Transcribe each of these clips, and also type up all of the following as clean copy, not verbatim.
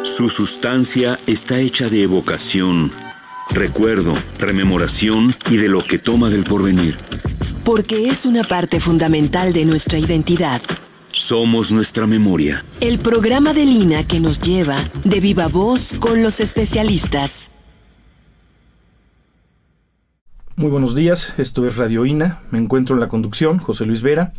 Su sustancia está hecha de evocación, recuerdo, rememoración y de lo que toma del porvenir. Porque es una parte fundamental de nuestra identidad. Somos nuestra memoria. El programa de Lina que nos lleva de viva voz con los especialistas. Muy buenos días, esto es Radio INA. Me encuentro en la conducción, José Luis Vera.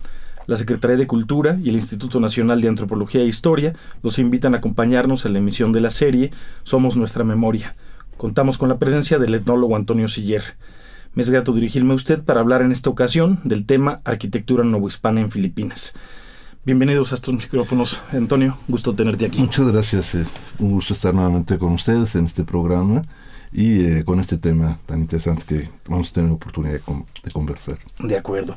La Secretaría de Cultura y el Instituto Nacional de Antropología e Historia los invitan a acompañarnos en la emisión de la serie Somos Nuestra Memoria. Contamos con la presencia del etnólogo Antonio Siller. Me es grato dirigirme a usted para hablar en esta ocasión del tema Arquitectura Novohispana en Filipinas. Bienvenidos a estos micrófonos. Antonio, gusto tenerte aquí. Muchas gracias. Un gusto estar nuevamente con ustedes en este programa y con este tema tan interesante que vamos a tener oportunidad de conversar. De acuerdo.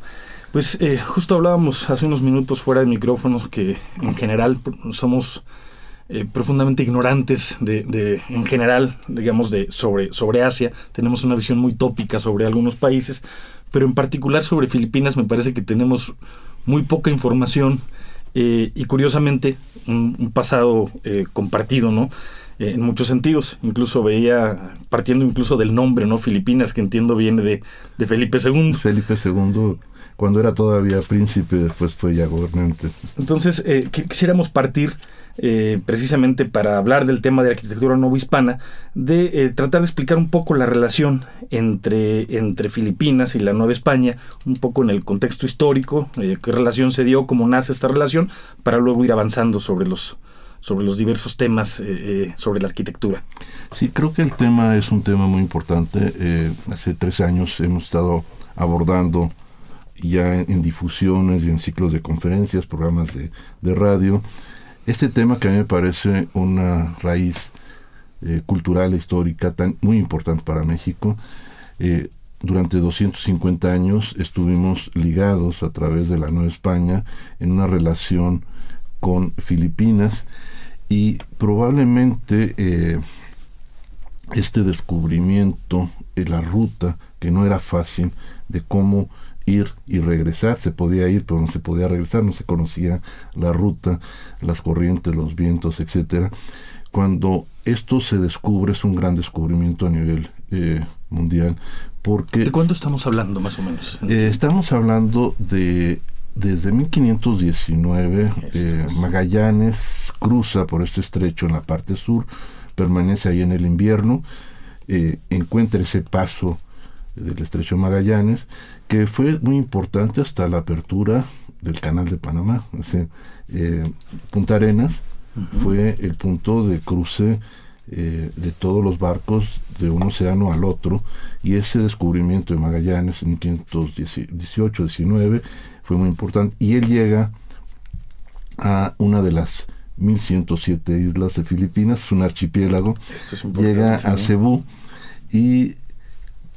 Pues justo hablábamos hace unos minutos fuera de micrófonos que en general somos profundamente ignorantes en general, digamos, sobre Asia. Tenemos una visión muy tópica sobre algunos países, pero en particular sobre Filipinas me parece que tenemos muy poca información y curiosamente un pasado compartido, ¿no? En muchos sentidos. Incluso veía, partiendo incluso del nombre, ¿no? Filipinas, que entiendo viene de Felipe II. Felipe II, cuando era todavía príncipe, después fue ya gobernante. Entonces, quisiéramos partir precisamente para hablar del tema de arquitectura novohispana, de tratar de explicar un poco la relación entre Filipinas y la Nueva España, un poco en el contexto histórico, qué relación se dio, cómo nace esta relación, para luego ir avanzando sobre los diversos temas sobre la arquitectura. Sí, creo que el tema es un tema muy importante. Hace 3 años hemos estado abordando ya en difusiones y en ciclos de conferencias, programas de radio, este tema que a mí me parece una raíz cultural e histórica muy importante para México. Durante 250 años estuvimos ligados a través de la Nueva España en una relación con Filipinas y probablemente este descubrimiento, la ruta, que no era fácil, de cómo ir y regresar. Se podía ir, pero no se podía regresar, no se conocía la ruta, las corrientes, los vientos, etcétera. Cuando esto se descubre, es un gran descubrimiento a nivel mundial, porque... ¿De cuándo estamos hablando, más o menos? Estamos hablando desde 1519, Magallanes cruza por este estrecho en la parte sur, permanece ahí en el invierno, encuentra ese paso del estrecho Magallanes, que fue muy importante hasta la apertura del Canal de Panamá. O sea, Punta Arenas fue el punto de cruce de todos los barcos de un océano al otro, y ese descubrimiento de Magallanes en 1518-19 fue muy importante, y él llega a una de las 1107 islas de Filipinas, es un archipiélago, llega a Cebú, y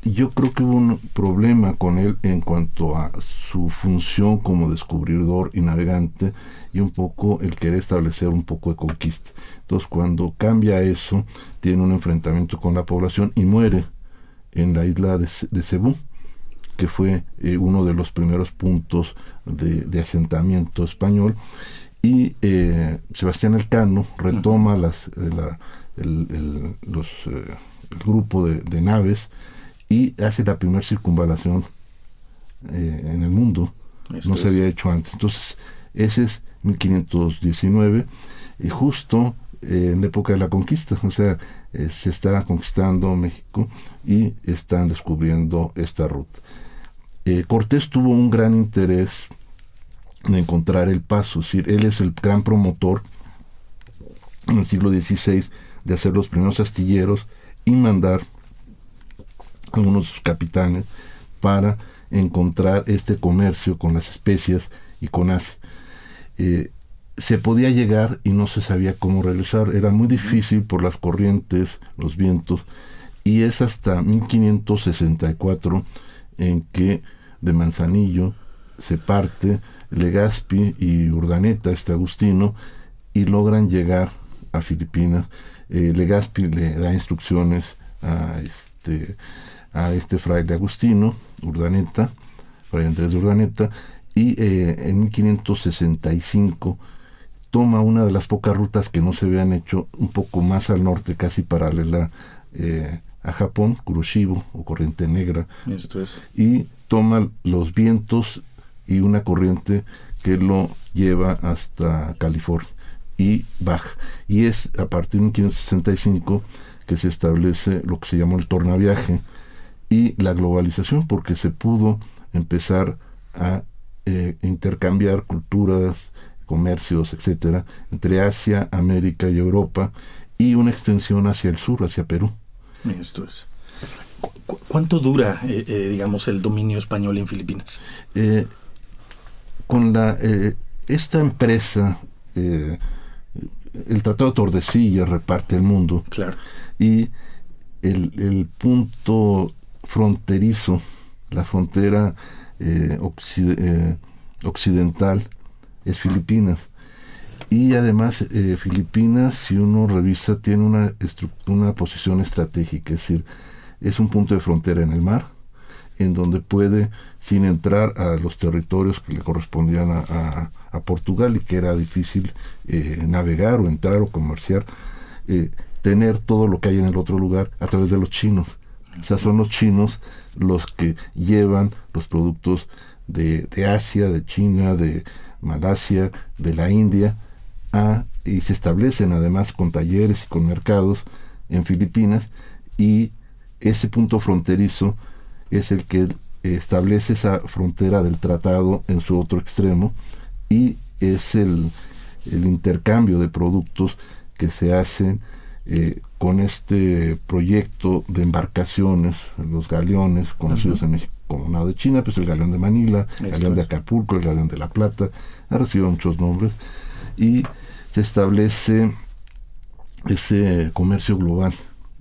yo creo que hubo un problema con él en cuanto a su función como descubridor y navegante, y un poco el querer establecer un poco de conquista. Entonces, cuando cambia eso, tiene un enfrentamiento con la población y muere en la isla de Cebú, que fue uno de los primeros puntos de asentamiento español, y Sebastián Elcano retoma el grupo de naves y hace la primera circunvalación en el mundo. No se había hecho antes. Entonces, ese es 1519, y justo en la época de la conquista, o sea, se está conquistando México y están descubriendo esta ruta. Cortés tuvo un gran interés en encontrar el paso, es decir, él es el gran promotor en el siglo XVI de hacer los primeros astilleros y mandar algunos de sus capitanes para encontrar este comercio con las especias y con Asia. Se podía llegar y no se sabía cómo regresar, era muy difícil por las corrientes, los vientos, y es hasta 1564 en que de Manzanillo se parte Legazpi y Urdaneta, Agustino, y logran llegar a Filipinas. Legazpi le da instrucciones a este fraile Agustino, Urdaneta, Fray Andrés de Urdaneta, y en 1565 toma una de las pocas rutas que no se habían hecho un poco más al norte, casi paralela a Japón, Kuroshibo o Corriente Negra, Esto es. y toma los vientos y una corriente que lo lleva hasta California y baja. Y es a partir de 1565 que se establece lo que se llamó el tornaviaje y la globalización, porque se pudo empezar a intercambiar culturas, comercios, etcétera, entre Asia, América y Europa, y una extensión hacia el sur, hacia Perú. Esto es. ¿Cuánto dura, digamos, el dominio español en Filipinas? Con esta empresa, el Tratado de Tordesillas reparte el mundo. Claro. Y el punto fronterizo, la frontera occidental, es Filipinas. Y además Filipinas, si uno revisa, tiene una posición estratégica, es decir, es un punto de frontera en el mar, en donde puede, sin entrar a los territorios que le correspondían a Portugal y que era difícil navegar o entrar o comerciar, tener todo lo que hay en el otro lugar a través de los chinos. O sea, son los chinos los que llevan los productos de Asia, de China, de Malasia, de la India, y se establecen además con talleres y con mercados en Filipinas, y ese punto fronterizo es el que establece esa frontera del tratado en su otro extremo, y es el intercambio de productos que se hacen con este proyecto de embarcaciones, los galeones conocidos en México como nado de China, pues el galeón de Manila, el galeón de Acapulco, el galeón de La Plata, ha recibido muchos nombres, y se establece ese comercio global,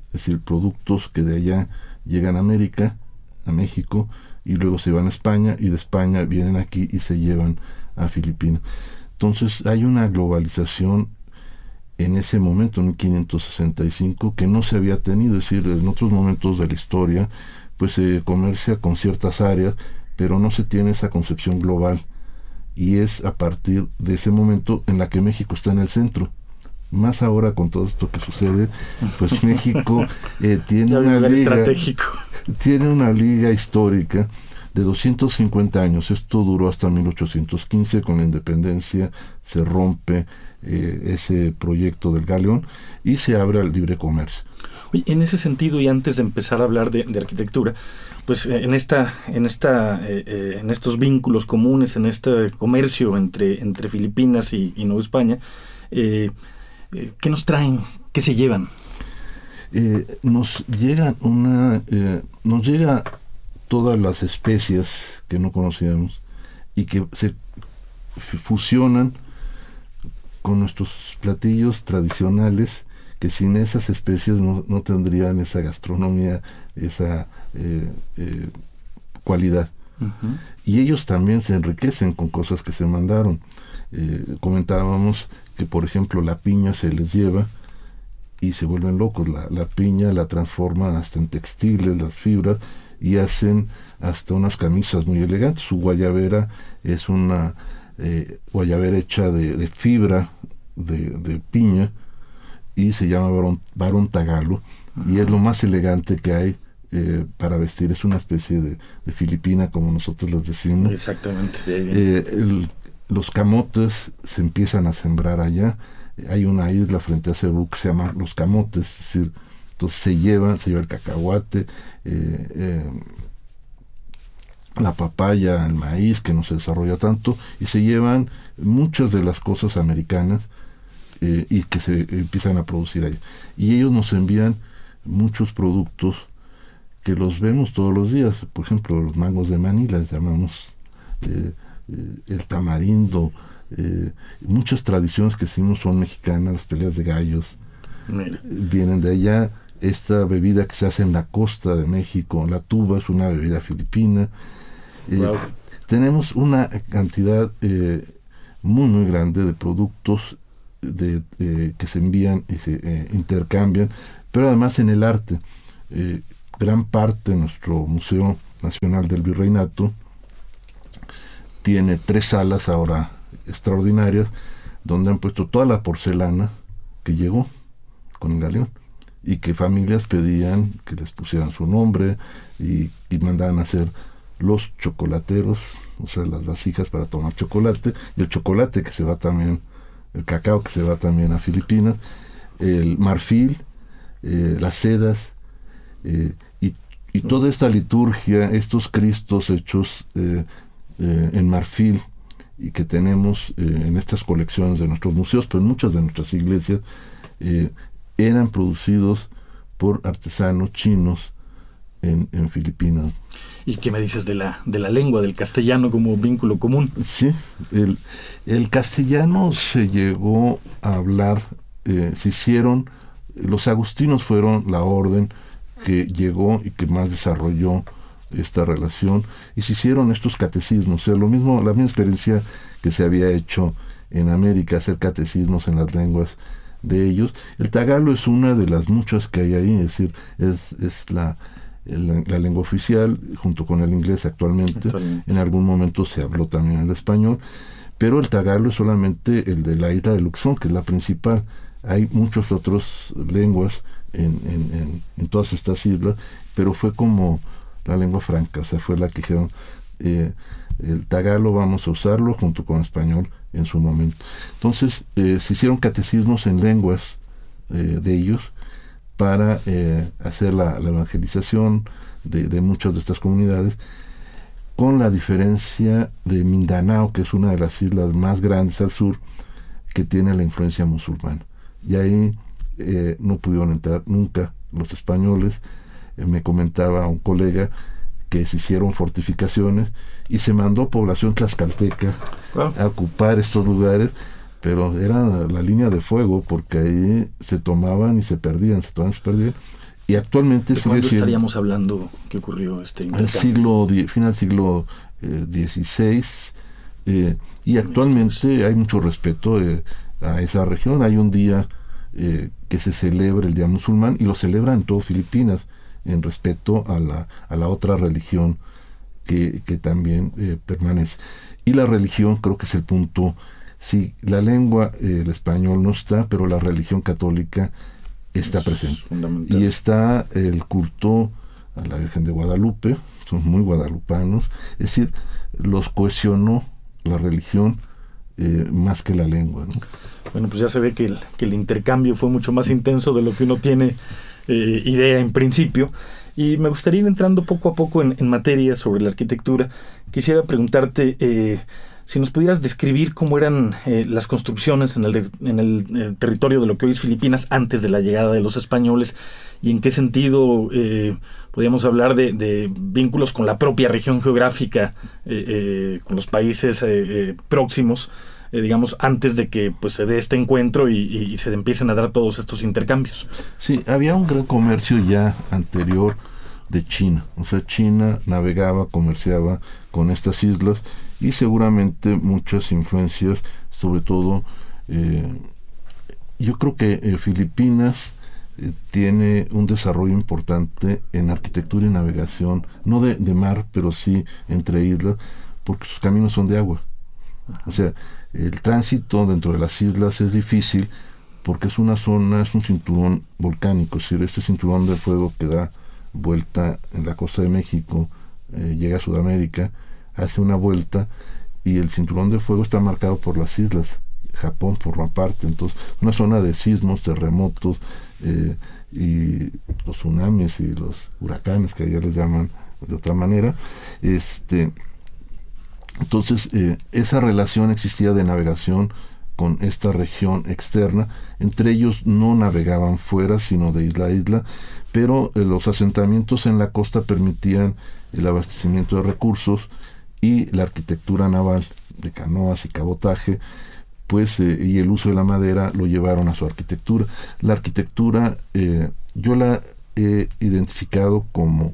es decir, productos que de allá llegan a América, a México, y luego se van a España, y de España vienen aquí y se llevan a Filipinas. Entonces hay una globalización en ese momento, en 1565, que no se había tenido. Es decir, en otros momentos de la historia pues se comercia con ciertas áreas, pero no se tiene esa concepción global, y es a partir de ese momento en la que México está en el centro. Más ahora con todo esto que sucede, pues México tiene una liga histórica de 250 años. Esto duró hasta 1815, con la independencia se rompe ese proyecto del galeón y se abre al libre comercio. Oye, en ese sentido, y antes de empezar a hablar de arquitectura, pues en estos vínculos comunes, en este comercio entre Filipinas y Nueva España, ¿qué nos traen? ¿Qué se llevan? Nos llega todas las especias que no conocíamos y que se fusionan con nuestros platillos tradicionales, que sin esas especies no tendrían esa gastronomía, esa cualidad. Uh-huh. Y ellos también se enriquecen con cosas que se mandaron. Comentábamos que, por ejemplo, la piña se les lleva y se vuelven locos. La piña la transforman hasta en textiles, las fibras, y hacen hasta unas camisas muy elegantes. Su guayabera es una guayabera hecha de fibra de piña, y se llama varón tagalo. Uh-huh. Y es lo más elegante que hay para vestir. Es una especie de filipina, como nosotros les decimos. Exactamente. Los camotes se empiezan a sembrar allá. Hay una isla frente a Cebú que se llama Los Camotes, es decir, entonces se lleva el cacahuate, la papaya, el maíz, que no se desarrolla tanto, y se llevan muchas de las cosas americanas y que se empiezan a producir allá. Y ellos nos envían muchos productos que los vemos todos los días. Por ejemplo, los mangos de Manila, llamamos el tamarindo, muchas tradiciones que sí no son mexicanas, las peleas de gallos, vienen de allá. Esta bebida que se hace en la costa de México, la tuba, es una bebida filipina. Wow. Tenemos una cantidad muy muy grande de productos que se envían y se intercambian, pero además en el arte. Gran parte de nuestro Museo Nacional del Virreinato tiene 3 salas ahora extraordinarias, donde han puesto toda la porcelana que llegó con el galeón, y que familias pedían que les pusieran su nombre y mandaban a hacer los chocolateros, o sea, las vasijas para tomar chocolate, y el chocolate que se va también, el cacao que se va también a Filipinas, el marfil, las sedas, y toda esta liturgia, estos cristos hechos en marfil, y que tenemos en estas colecciones de nuestros museos, pero en muchas de nuestras iglesias, eran producidos por artesanos chinos en Filipinas. ¿Y qué me dices de la lengua, del castellano como vínculo común? Sí, el castellano se llegó a hablar, se hicieron, los agustinos fueron la orden que llegó y que más desarrolló esta relación, y se hicieron estos catecismos, o sea, lo mismo, la misma experiencia que se había hecho en América, hacer catecismos en las lenguas de ellos. El tagalo es una de las muchas que hay ahí, es decir, es la lengua oficial junto con el inglés actualmente. En algún momento se habló también el español, pero el tagalo es solamente el de la isla de Luzón, que es la principal. Hay muchas otras lenguas en todas estas islas, pero fue como la lengua franca, o sea, fue la que dijeron, el tagalo vamos a usarlo junto con el español en su momento. Entonces se hicieron catecismos en lenguas de ellos para hacer la evangelización de muchas de estas comunidades, con la diferencia de Mindanao, que es una de las islas más grandes al sur, que tiene la influencia musulmana. Y ahí no pudieron entrar nunca los españoles. Me comentaba un colega que se hicieron fortificaciones y se mandó población tlaxcalteca a ocupar estos lugares, pero era la línea de fuego, porque ahí se tomaban y se perdían, y actualmente ¿de cuándo estaríamos hablando que ocurrió este intercambio? Final siglo XVI, y actualmente hay mucho respeto a esa región. Hay un día que se celebra el Día Musulmán, y lo celebran en todo Filipinas, en respeto a la otra religión que también permanece. Y la religión, creo que es el punto. Sí, la lengua, el español no está, pero la religión católica está presente. Y está el culto a la Virgen de Guadalupe, son muy guadalupanos, es decir, los cohesionó la religión más que la lengua, ¿no? Bueno, pues ya se ve que el intercambio fue mucho más intenso de lo que uno tiene idea en principio. Y me gustaría ir entrando poco a poco en materia sobre la arquitectura. Quisiera preguntarte si nos pudieras describir cómo eran las construcciones en el territorio de lo que hoy es Filipinas antes de la llegada de los españoles, y en qué sentido podríamos hablar de vínculos con la propia región geográfica, con los países próximos, digamos, antes de que pues se dé este encuentro y se empiecen a dar todos estos intercambios. Sí, había un gran comercio ya anterior de China, o sea, China navegaba, comerciaba con estas islas, y seguramente muchas influencias, sobre todo, yo creo que Filipinas tiene un desarrollo importante en arquitectura y navegación, no de mar, pero sí entre islas, porque sus caminos son de agua. O sea, el tránsito dentro de las islas es difícil, porque es una zona, es un cinturón volcánico, es decir, este cinturón de fuego que da vuelta en la costa de México, llega a Sudamérica, hace una vuelta, y el cinturón de fuego está marcado por las islas. Japón forma parte, entonces una zona de sismos, terremotos, y los tsunamis y los huracanes, que allá les llaman de otra manera. Entonces esa relación existía de navegación con esta región externa. Entre ellos no navegaban fuera, sino de isla a isla, pero los asentamientos en la costa permitían el abastecimiento de recursos, y la arquitectura naval de canoas y cabotaje, pues, y el uso de la madera lo llevaron a su arquitectura. La arquitectura yo la he identificado como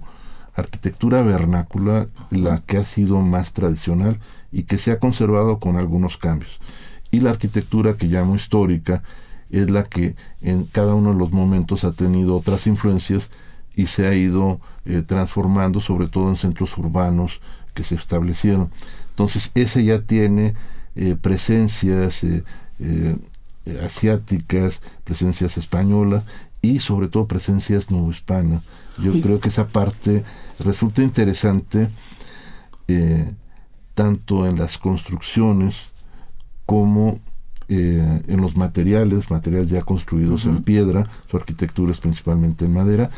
arquitectura vernácula, la que ha sido más tradicional y que se ha conservado con algunos cambios. Y la arquitectura que llamo histórica es la que en cada uno de los momentos ha tenido otras influencias y se ha ido transformando, sobre todo en centros urbanos que se establecieron. Entonces ese ya tiene presencias asiáticas, presencias españolas y sobre todo presencias novohispanas. Yo creo que esa parte resulta interesante tanto en las construcciones como en los materiales ya construidos en piedra. Su arquitectura es principalmente en madera,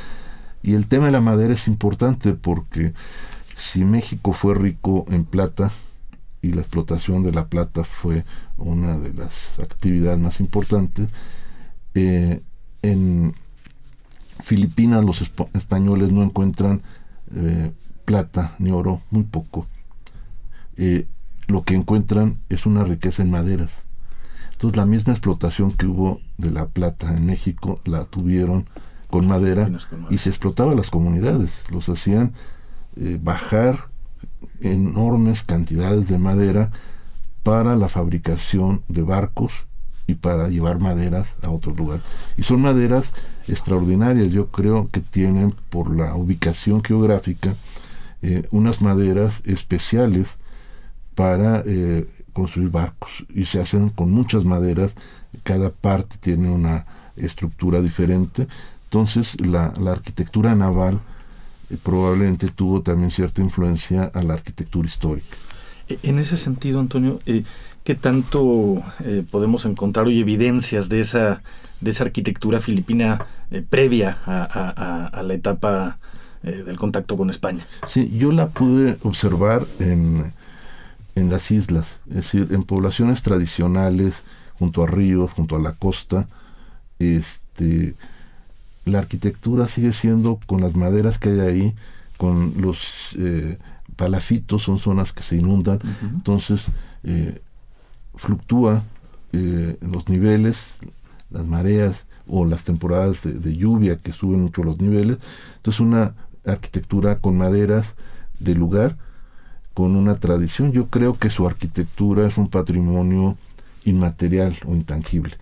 y el tema de la madera es importante porque si México fue rico en plata y la explotación de la plata fue una de las actividades más importantes, en Filipinas los españoles no encuentran plata ni oro, muy poco. Lo que encuentran es una riqueza en maderas. Entonces la misma explotación que hubo de la plata en México la tuvieron con madera, y se explotaba a las comunidades, los hacían bajar enormes cantidades de madera para la fabricación de barcos y para llevar maderas a otro lugar. Y son maderas extraordinarias, yo creo que tienen, por la ubicación geográfica, unas maderas especiales para construir barcos, y se hacen con muchas maderas, cada parte tiene una estructura diferente. Entonces la arquitectura naval probablemente tuvo también cierta influencia a la arquitectura histórica. En ese sentido, Antonio, ¿qué tanto podemos encontrar hoy evidencias de esa arquitectura filipina previa a la etapa del contacto con España? Sí, yo la pude observar en las islas, es decir, en poblaciones tradicionales, junto a ríos, junto a la costa. La arquitectura sigue siendo con las maderas que hay ahí, con los palafitos, son zonas que se inundan, entonces fluctúa los niveles, las mareas o las temporadas de lluvia que suben mucho los niveles. Entonces una arquitectura con maderas de lugar, con una tradición. Yo creo que su arquitectura es un patrimonio inmaterial o intangible,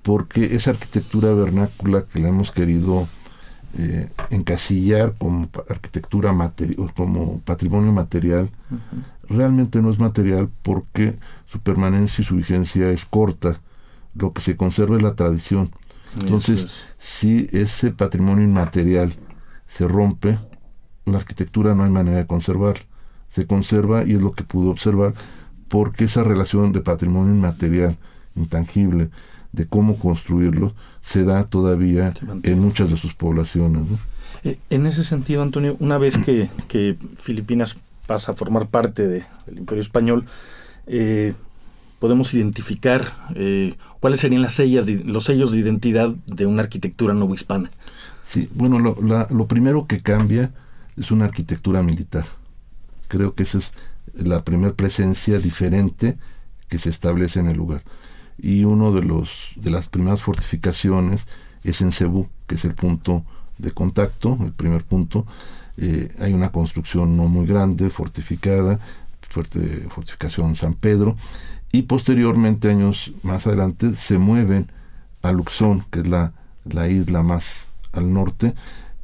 porque esa arquitectura vernácula que la hemos querido encasillar como arquitectura como patrimonio material, realmente no es material, porque su permanencia y su vigencia es corta. Lo que se conserva es la tradición. Entonces, si ese patrimonio inmaterial se rompe, la arquitectura no hay manera de conservarla. Se conserva, y es lo que pudo observar, porque esa relación de patrimonio inmaterial, intangible, de cómo construirlo, se da todavía en muchas de sus poblaciones, ¿no? En ese sentido, Antonio, una vez que Filipinas pasa a formar parte del Imperio Español, podemos identificar cuáles serían los sellos de identidad de una arquitectura novohispana. Sí, bueno, lo primero que cambia es una arquitectura militar. Creo que esa es la primera presencia diferente que se establece en el lugar. Y uno de las primeras fortificaciones es en Cebú, que es el punto de contacto, el primer punto. Hay una construcción no muy grande, fortificada, fortificación San Pedro, y posteriormente, años más adelante, se mueven a Luzón, que es la isla más al norte,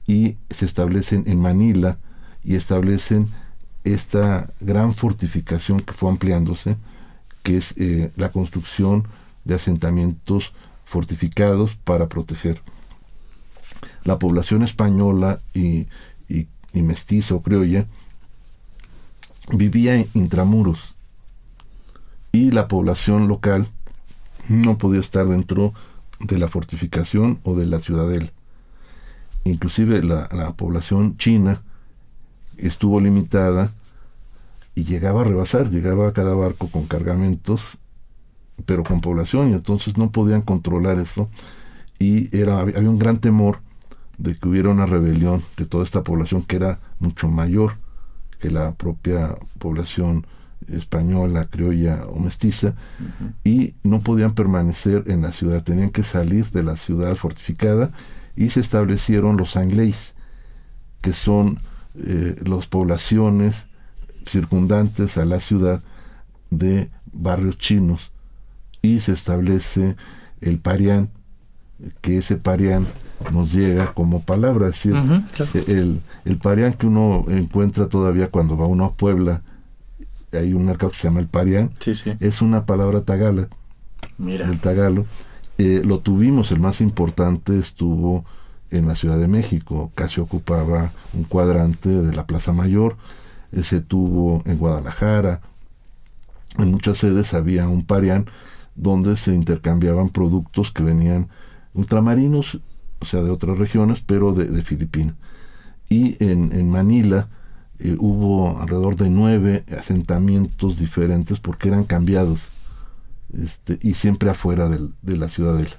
y se establecen en Manila, y establecen esta gran fortificación que fue ampliándose, que es la construcción de asentamientos fortificados para proteger. La población española y mestiza o criolla vivía en intramuros, y la población local no podía estar dentro de la fortificación o de la ciudadela. Inclusive la población china estuvo limitada y llegaba a rebasar, llegaba a cada barco con cargamentos, pero con población, y entonces no podían controlar eso, y había un gran temor de que hubiera una rebelión de toda esta población, que era mucho mayor que la propia población española, criolla o mestiza, y no podían permanecer en la ciudad, tenían que salir de la ciudad fortificada, y se establecieron los angleis, que son las poblaciones circundantes a la ciudad de barrios chinos, y se establece el parián, que ese parián nos llega como palabra, es decir, claro. El parián que uno encuentra todavía cuando va uno a Puebla, hay un mercado que se llama el parián, es una palabra tagala, Mira. del Tagalo. Lo tuvimos, el más importante estuvo en la Ciudad de México, casi ocupaba un cuadrante de la Plaza Mayor. Se tuvo en Guadalajara. En muchas sedes había un parián donde se intercambiaban productos que venían ultramarinos, o sea, de otras regiones, pero de Filipinas. Y en Manila hubo alrededor de 9 asentamientos diferentes porque eran cambiados, y siempre afuera de la ciudadela.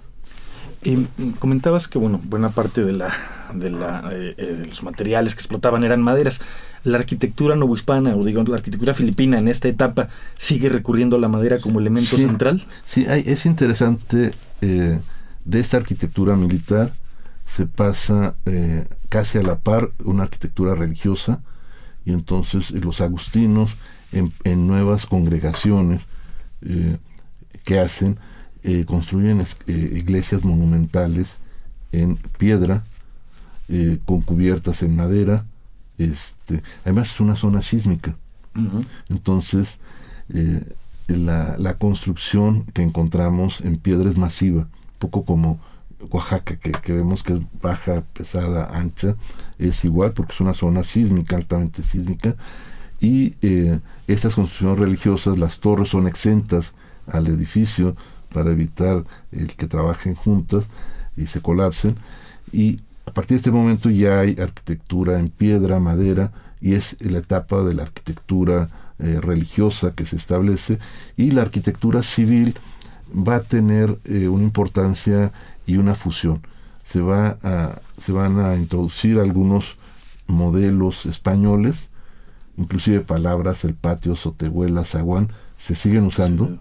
Comentabas que buena parte de los materiales que explotaban eran maderas. La arquitectura novohispana, o digamos la arquitectura filipina en esta etapa, ¿sigue recurriendo a la madera como elemento central? Sí, es interesante. De esta arquitectura militar se pasa casi a la par una arquitectura religiosa, y entonces los agustinos en nuevas congregaciones que hacen, construyen iglesias monumentales en piedra, con cubiertas en madera. Además es una zona sísmica. Uh-huh. Entonces la construcción que encontramos en piedra es masiva, poco como Oaxaca, que vemos que es baja, pesada, ancha. Es igual porque es una zona sísmica, altamente sísmica. Y estas construcciones religiosas, las torres son exentas al edificio para evitar el que trabajen juntas y se colapsen. Y a partir de este momento ya hay arquitectura en piedra, madera, y es la etapa de la arquitectura religiosa que se establece. Y la arquitectura civil va a tener una importancia y una fusión. Se van a introducir algunos modelos españoles, inclusive palabras, el patio, sotehuela, zaguán, se siguen usando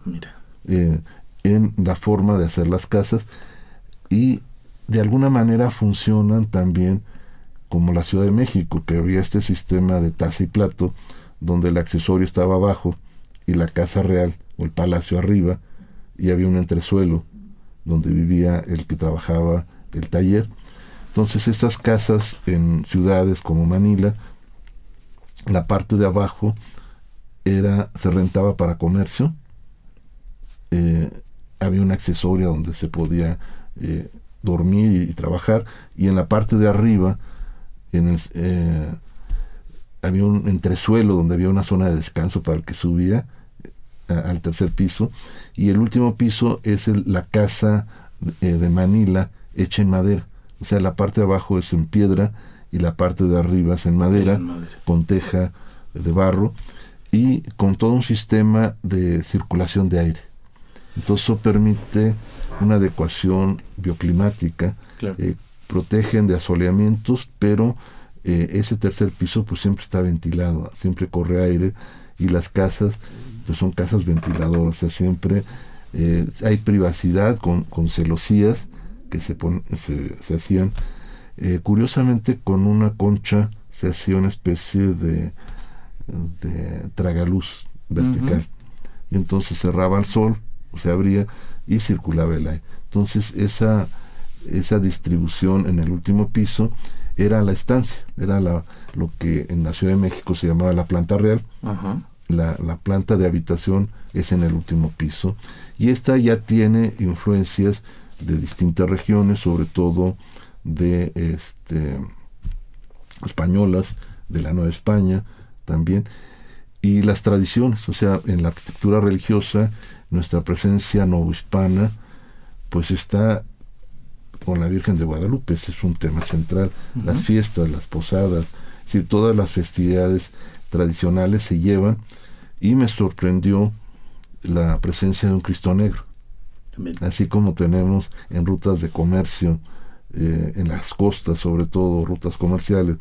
en la forma de hacer las casas, y de alguna manera funcionan también como la Ciudad de México, que había este sistema de taza y plato, donde el accesorio estaba abajo y la casa real o el palacio arriba, y había un entresuelo donde vivía el que trabajaba el taller. Entonces estas casas en ciudades como Manila, la parte de abajo se rentaba para comercio, había un accesorio donde se podía dormir y trabajar, y en la parte de arriba había un entresuelo donde había una zona de descanso para el que subía al tercer piso, y el último piso es la casa de Manila hecha en madera. O sea, la parte de abajo es en piedra y la parte de arriba es en madera, con teja de barro y con todo un sistema de circulación de aire. Entonces eso permite una adecuación bioclimática. Claro. Protegen de asoleamientos, pero ese tercer piso pues siempre está ventilado, siempre corre aire, y las casas pues son casas ventiladoras. O sea, siempre hay privacidad con celosías que se hacían. Curiosamente, con una concha se hacía una especie de tragaluz vertical. Uh-huh. Y entonces cerraba el sol, se abría y circulaba el aire. Entonces esa distribución en el último piso era la estancia, era lo que en la Ciudad de México se llamaba la planta real. Uh-huh. La planta de habitación es en el último piso, y esta ya tiene influencias de distintas regiones, sobre todo de españolas, de la Nueva España también, y las tradiciones. O sea, en la arquitectura religiosa nuestra presencia novohispana pues está con la Virgen de Guadalupe. Ese es un tema central. Uh-huh. Las fiestas, las posadas, es decir, todas las festividades tradicionales se llevan, y me sorprendió la presencia de un Cristo Negro. También. Así como tenemos en rutas de comercio, en las costas, sobre todo rutas comerciales,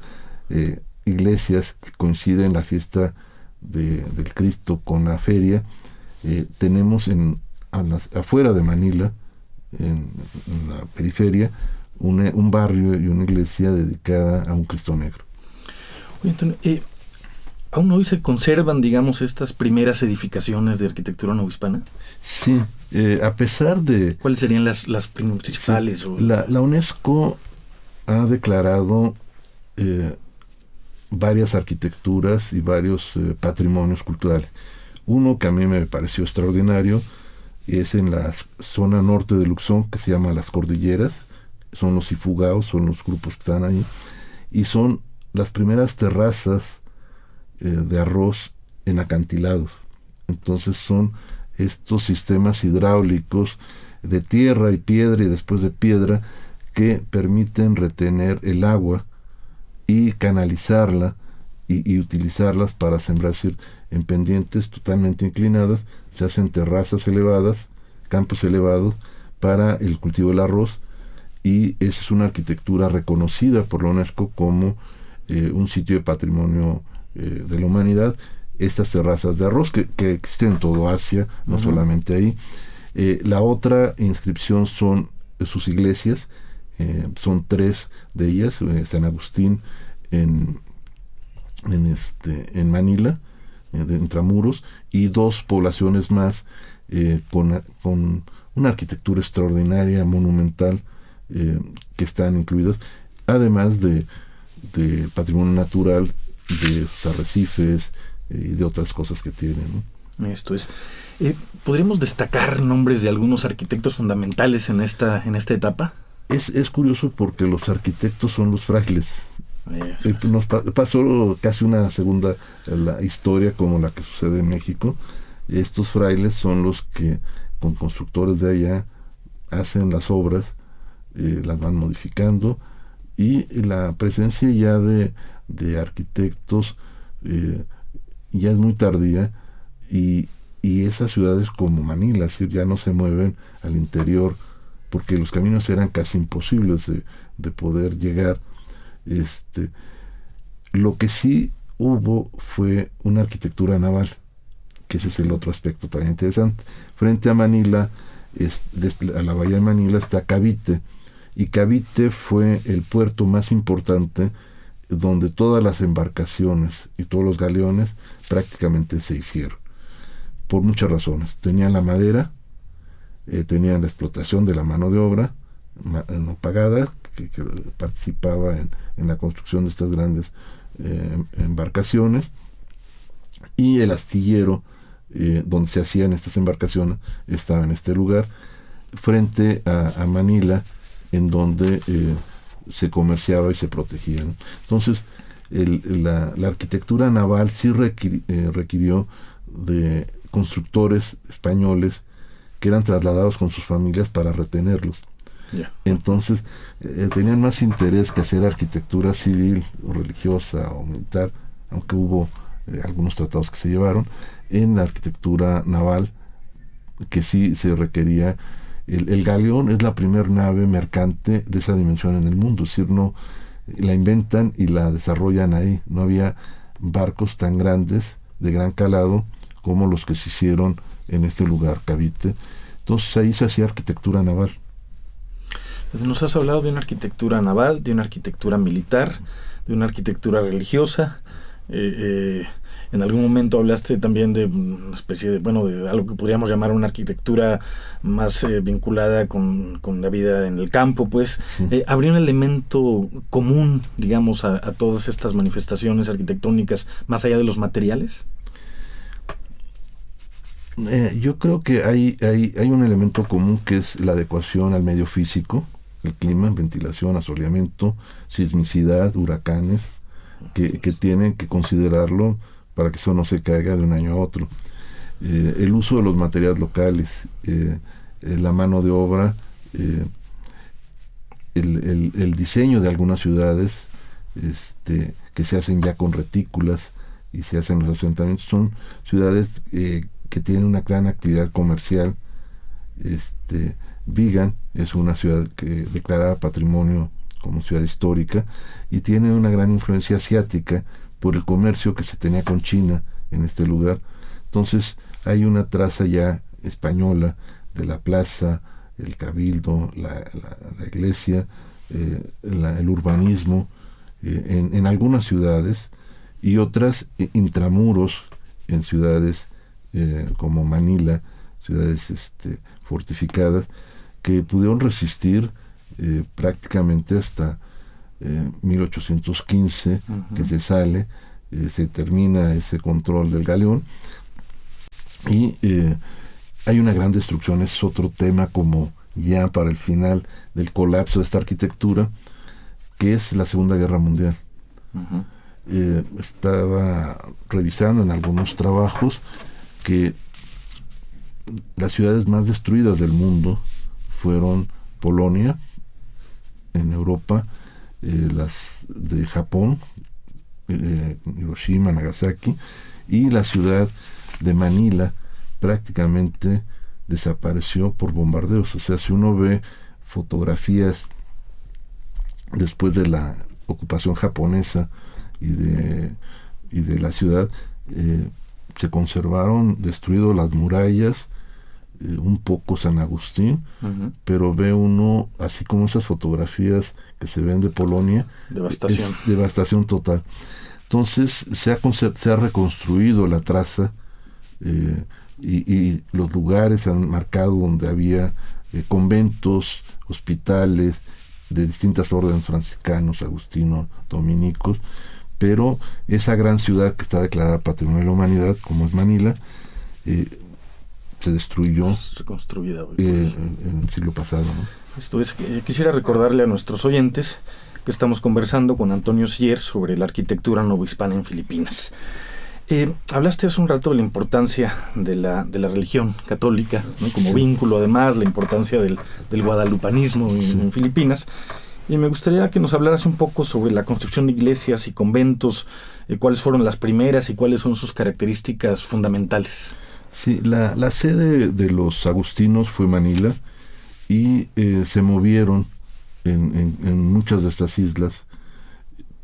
iglesias que coinciden la fiesta del Cristo con la feria, tenemos afuera de Manila, en la periferia, un barrio y una iglesia dedicada a un Cristo Negro. Oye, Antonio, ¿aún hoy se conservan, digamos, estas primeras edificaciones de arquitectura novohispana? Sí, a pesar de... ¿Cuáles serían las principales? Sí, la UNESCO ha declarado varias arquitecturas y varios patrimonios culturales. Uno que a mí me pareció extraordinario es en la zona norte de Luxón, que se llama Las Cordilleras. Son los Ifugaos, son los grupos que están ahí, y son las primeras terrazas de arroz en acantilados. Entonces son estos sistemas hidráulicos de tierra y piedra y después de piedra que permiten retener el agua y canalizarla y utilizarlas para sembrar. En pendientes totalmente inclinadas se hacen terrazas elevadas, campos elevados para el cultivo del arroz, y esa es una arquitectura reconocida por la UNESCO como un sitio de patrimonio de la humanidad. Estas terrazas de arroz que existen en todo Asia, no solamente ahí. La otra inscripción son sus iglesias, son 3 de ellas, San Agustín en Manila, de Intramuros, y 2 poblaciones más con una arquitectura extraordinaria, monumental, que están incluidas, además de patrimonio natural, de sus arrecifes y de otras cosas que tienen, ¿no? Esto es. ¿Podríamos destacar nombres de algunos arquitectos fundamentales en esta etapa? Es curioso porque los arquitectos son los frailes. Eso. Nos pasó casi una segunda la historia como la que sucede en México. Estos frailes son los que con constructores de allá hacen las obras, las van modificando, y la presencia ya de arquitectos ya es muy tardía, y esas ciudades como Manila, es decir, ya no se mueven al interior porque los caminos eran casi imposibles de poder llegar. Lo que sí hubo fue una arquitectura naval, que ese es el otro aspecto también interesante. Frente a Manila, a la bahía de Manila, está Cavite, y Cavite fue el puerto más importante donde todas las embarcaciones y todos los galeones prácticamente se hicieron, por muchas razones. Tenían la madera, tenían la explotación de la mano de obra no pagada, que participaba en la construcción de estas grandes embarcaciones, y el astillero donde se hacían estas embarcaciones estaba en este lugar, frente a Manila, en donde se comerciaba y se protegía, ¿no? Entonces, la arquitectura naval sí requirió de constructores españoles que eran trasladados con sus familias para retenerlos. Yeah. Entonces, tenían más interés que hacer arquitectura civil o religiosa o militar, aunque hubo algunos tratados que se llevaron, en la arquitectura naval, que sí se requería. El galeón es la primera nave mercante de esa dimensión en el mundo, es decir, no la inventan y la desarrollan ahí. No había barcos tan grandes, de gran calado, como los que se hicieron en este lugar, Cavite. Entonces ahí se hacía arquitectura naval. Nos has hablado de una arquitectura naval, de una arquitectura militar, de una arquitectura religiosa. En algún momento hablaste también de una especie de algo que podríamos llamar una arquitectura más vinculada con la vida en el campo, pues. Sí. ¿Habría un elemento común, digamos, a todas estas manifestaciones arquitectónicas, más allá de los materiales? Yo creo que hay un elemento común, que es la adecuación al medio físico, el clima, ventilación, asoleamiento, sismicidad, huracanes, que tienen que considerarlo para que eso no se caiga de un año a otro. El uso de los materiales locales, la mano de obra, el diseño de algunas ciudades que se hacen ya con retículas y se hacen los asentamientos, son ciudades que tienen una gran actividad comercial. Vigan es una ciudad que declarada patrimonio como ciudad histórica, y tiene una gran influencia asiática por el comercio que se tenía con China en este lugar. Entonces hay una traza ya española de la plaza, el cabildo, la iglesia, el urbanismo en algunas ciudades, y otras intramuros en ciudades como Manila, ciudades fortificadas, que pudieron resistir prácticamente hasta 1815, que se sale, se termina ese control del galeón, y Hay una gran destrucción, es otro tema como ya para el final del colapso de esta arquitectura, que es la Segunda Guerra Mundial. Uh-huh. Estaba revisando en algunos trabajos que las ciudades más destruidas del mundo fueron Polonia, en Europa, las de Japón, Hiroshima, Nagasaki, y la ciudad de Manila prácticamente desapareció por bombardeos. O sea, si uno ve fotografías después de la ocupación japonesa y de la ciudad, se conservaron destruidos las murallas, un poco San Agustín, uh-huh. Pero ve uno, así como esas fotografías que se ven de Polonia, devastación. Es devastación total. Entonces se ha reconstruido la traza, y los lugares se han marcado donde había conventos, hospitales de distintas órdenes, franciscanos, agustinos, dominicos, pero esa gran ciudad que está declarada Patrimonio de la Humanidad, como es Manila, se destruyó, reconstruida en el siglo pasado, ¿no? Esto es, quisiera recordarle a nuestros oyentes que estamos conversando con Antonio Sier sobre la arquitectura novohispana en Filipinas. Hablaste hace un rato de la importancia de la religión católica, ¿no? Como vínculo, además, la importancia del guadalupanismo en Filipinas. Y me gustaría que nos hablaras un poco sobre la construcción de iglesias y conventos, cuáles fueron las primeras y cuáles son sus características fundamentales. Sí, la sede de los agustinos fue Manila, y se movieron en muchas de estas islas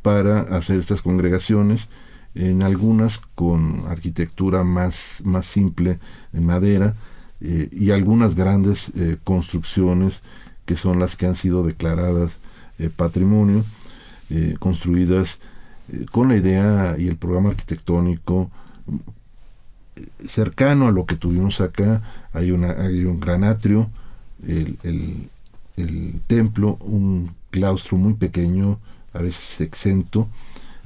para hacer estas congregaciones, en algunas con arquitectura más simple, en madera, y algunas grandes construcciones que son las que han sido declaradas patrimonio, construidas con la idea y el programa arquitectónico cercano a lo que tuvimos acá. Hay un gran atrio, el templo, un claustro muy pequeño, a veces exento.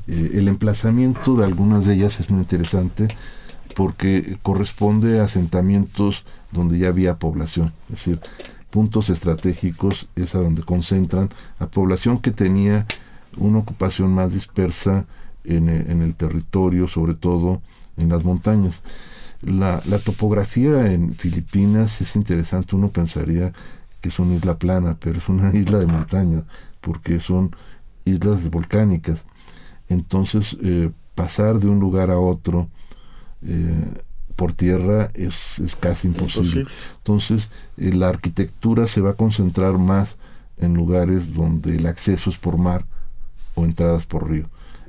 El emplazamiento de algunas de ellas es muy interesante porque corresponde a asentamientos donde ya había población, es decir, puntos estratégicos es a donde concentran a población que tenía una ocupación más dispersa en el territorio, sobre todo en las montañas. La topografía en Filipinas es interesante. Uno pensaría que es una isla plana, pero es una isla de montaña, porque son islas volcánicas. Entonces, pasar de un lugar a otro por tierra es casi imposible. Entonces, la arquitectura se va a concentrar más en lugares donde el acceso es por mar o entradas por río.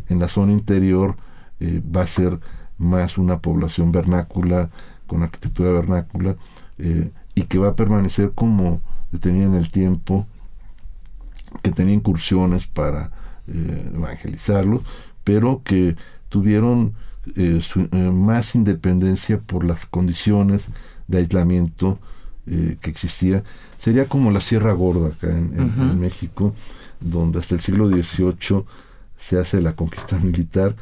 En la zona interior va a ser más una población vernácula, con arquitectura vernácula, y que va a permanecer como tenía en el tiempo, que tenía incursiones para evangelizarlos, pero que tuvieron más independencia por las condiciones de aislamiento que existía. Sería como la Sierra Gorda acá en México, donde hasta el siglo XVIII se hace la conquista militar,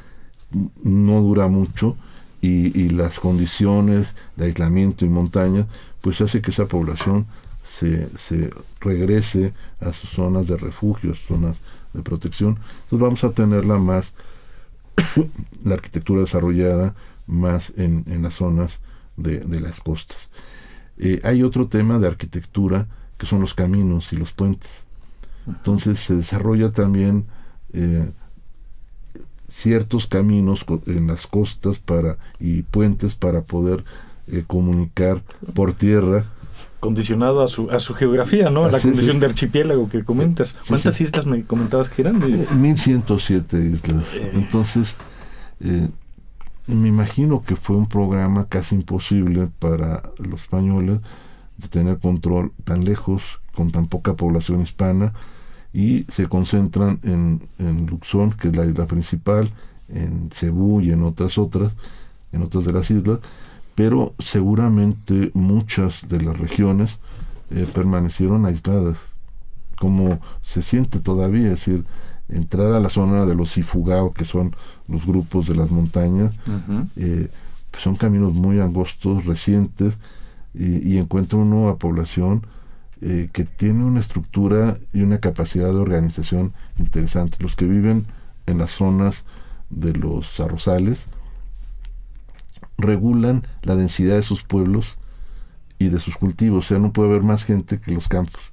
no dura mucho, y las condiciones de aislamiento y montaña pues hace que esa población se regrese a sus zonas de refugio, zonas de protección. Entonces vamos a tenerla más la arquitectura desarrollada más en las zonas de las costas. Hay otro tema de arquitectura que son los caminos y los puentes. Entonces se desarrolla también ciertos caminos en las costas y puentes para poder comunicar por tierra. Condicionado a su geografía, ¿no? A la condición de archipiélago que comentas. ¿Cuántas islas me comentabas que eran? 1107 islas. Entonces, me imagino que fue un programa casi imposible para los españoles de tener control tan lejos, con tan poca población hispana, y se concentran en Luzón, que es la isla principal, en Cebú y en otras de las islas, pero seguramente muchas de las regiones permanecieron aisladas, como se siente todavía. Es decir, entrar a la zona de los Ifugao, que son los grupos de las montañas, pues son caminos muy angostos, recientes, y encuentra una nueva población que tiene una estructura y una capacidad de organización interesante. Los que viven en las zonas de los arrozales regulan la densidad de sus pueblos y de sus cultivos, o sea, no puede haber más gente que los campos.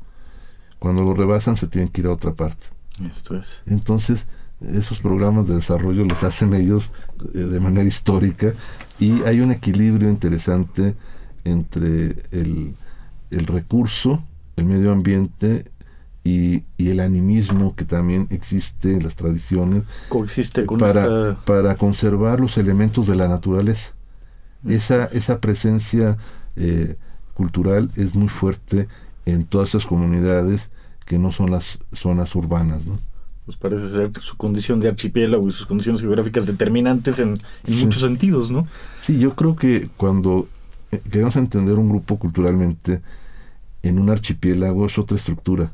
Cuando lo rebasan se tienen que ir a otra parte. Esto es. Entonces, esos programas de desarrollo los hacen ellos de manera histórica, y hay un equilibrio interesante entre el recurso, el medio ambiente y el animismo que también existe en las tradiciones, Coexiste con para conservar los elementos de la naturaleza. Esa presencia cultural es muy fuerte en todas esas comunidades que no son las zonas urbanas, ¿no? Pues parece ser su condición de archipiélago y sus condiciones geográficas determinantes en muchos sentidos, ¿no? Sí, yo creo que cuando queremos entender un grupo culturalmente en un archipiélago es otra estructura.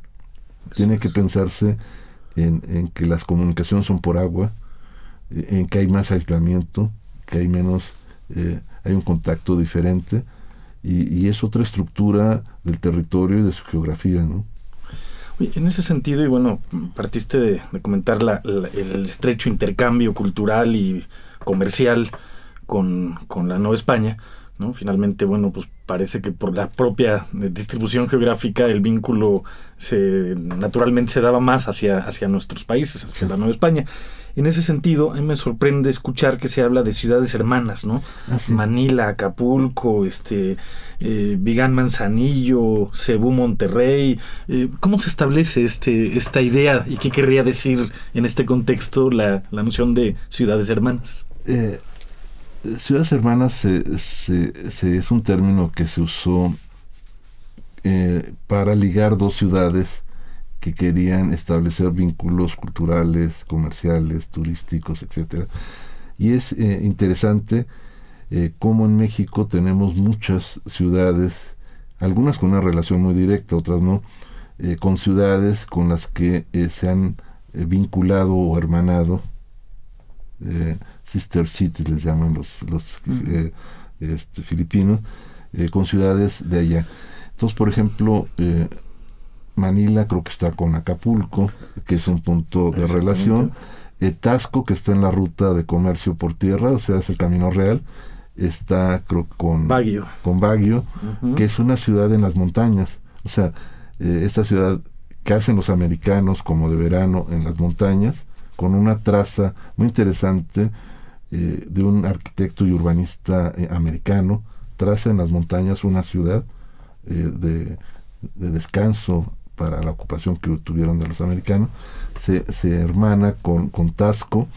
Tiene que pensarse en que las comunicaciones son por agua, en que hay más aislamiento, que hay menos, hay un contacto diferente, y es otra estructura del territorio y de su geografía, ¿no? Oye, en ese sentido, y bueno, partiste de comentar el estrecho intercambio cultural y comercial con la Nueva España, ¿no? Finalmente, bueno, pues parece que por la propia distribución geográfica el vínculo naturalmente se daba más hacia nuestros países, hacia la Nueva España. En ese sentido, a mí me sorprende escuchar que se habla de ciudades hermanas, ¿no? Sí. Manila, Acapulco, Vigán, Manzanillo, Cebú, Monterrey. ¿Cómo se establece esta idea y qué querría decir en este contexto la noción de ciudades hermanas? Ciudades hermanas es un término que se usó para ligar dos ciudades que querían establecer vínculos culturales, comerciales, turísticos, etcétera. Y es interesante cómo en México tenemos muchas ciudades, algunas con una relación muy directa, otras no, con ciudades con las que se han vinculado o hermanado, sister cities les llaman los filipinos, con ciudades de allá. Entonces, por ejemplo, Manila creo que está con Acapulco, que es un punto de relación. Tasco, que está en la ruta de comercio por tierra, o sea, es el Camino Real, está creo con Baguio, que es una ciudad en las montañas. O sea, esta ciudad que hacen los americanos como de verano en las montañas, con una traza muy interesante de un arquitecto y urbanista americano, traza en las montañas una ciudad de descanso para la ocupación que tuvieron de los americanos. Se hermana con Tasco.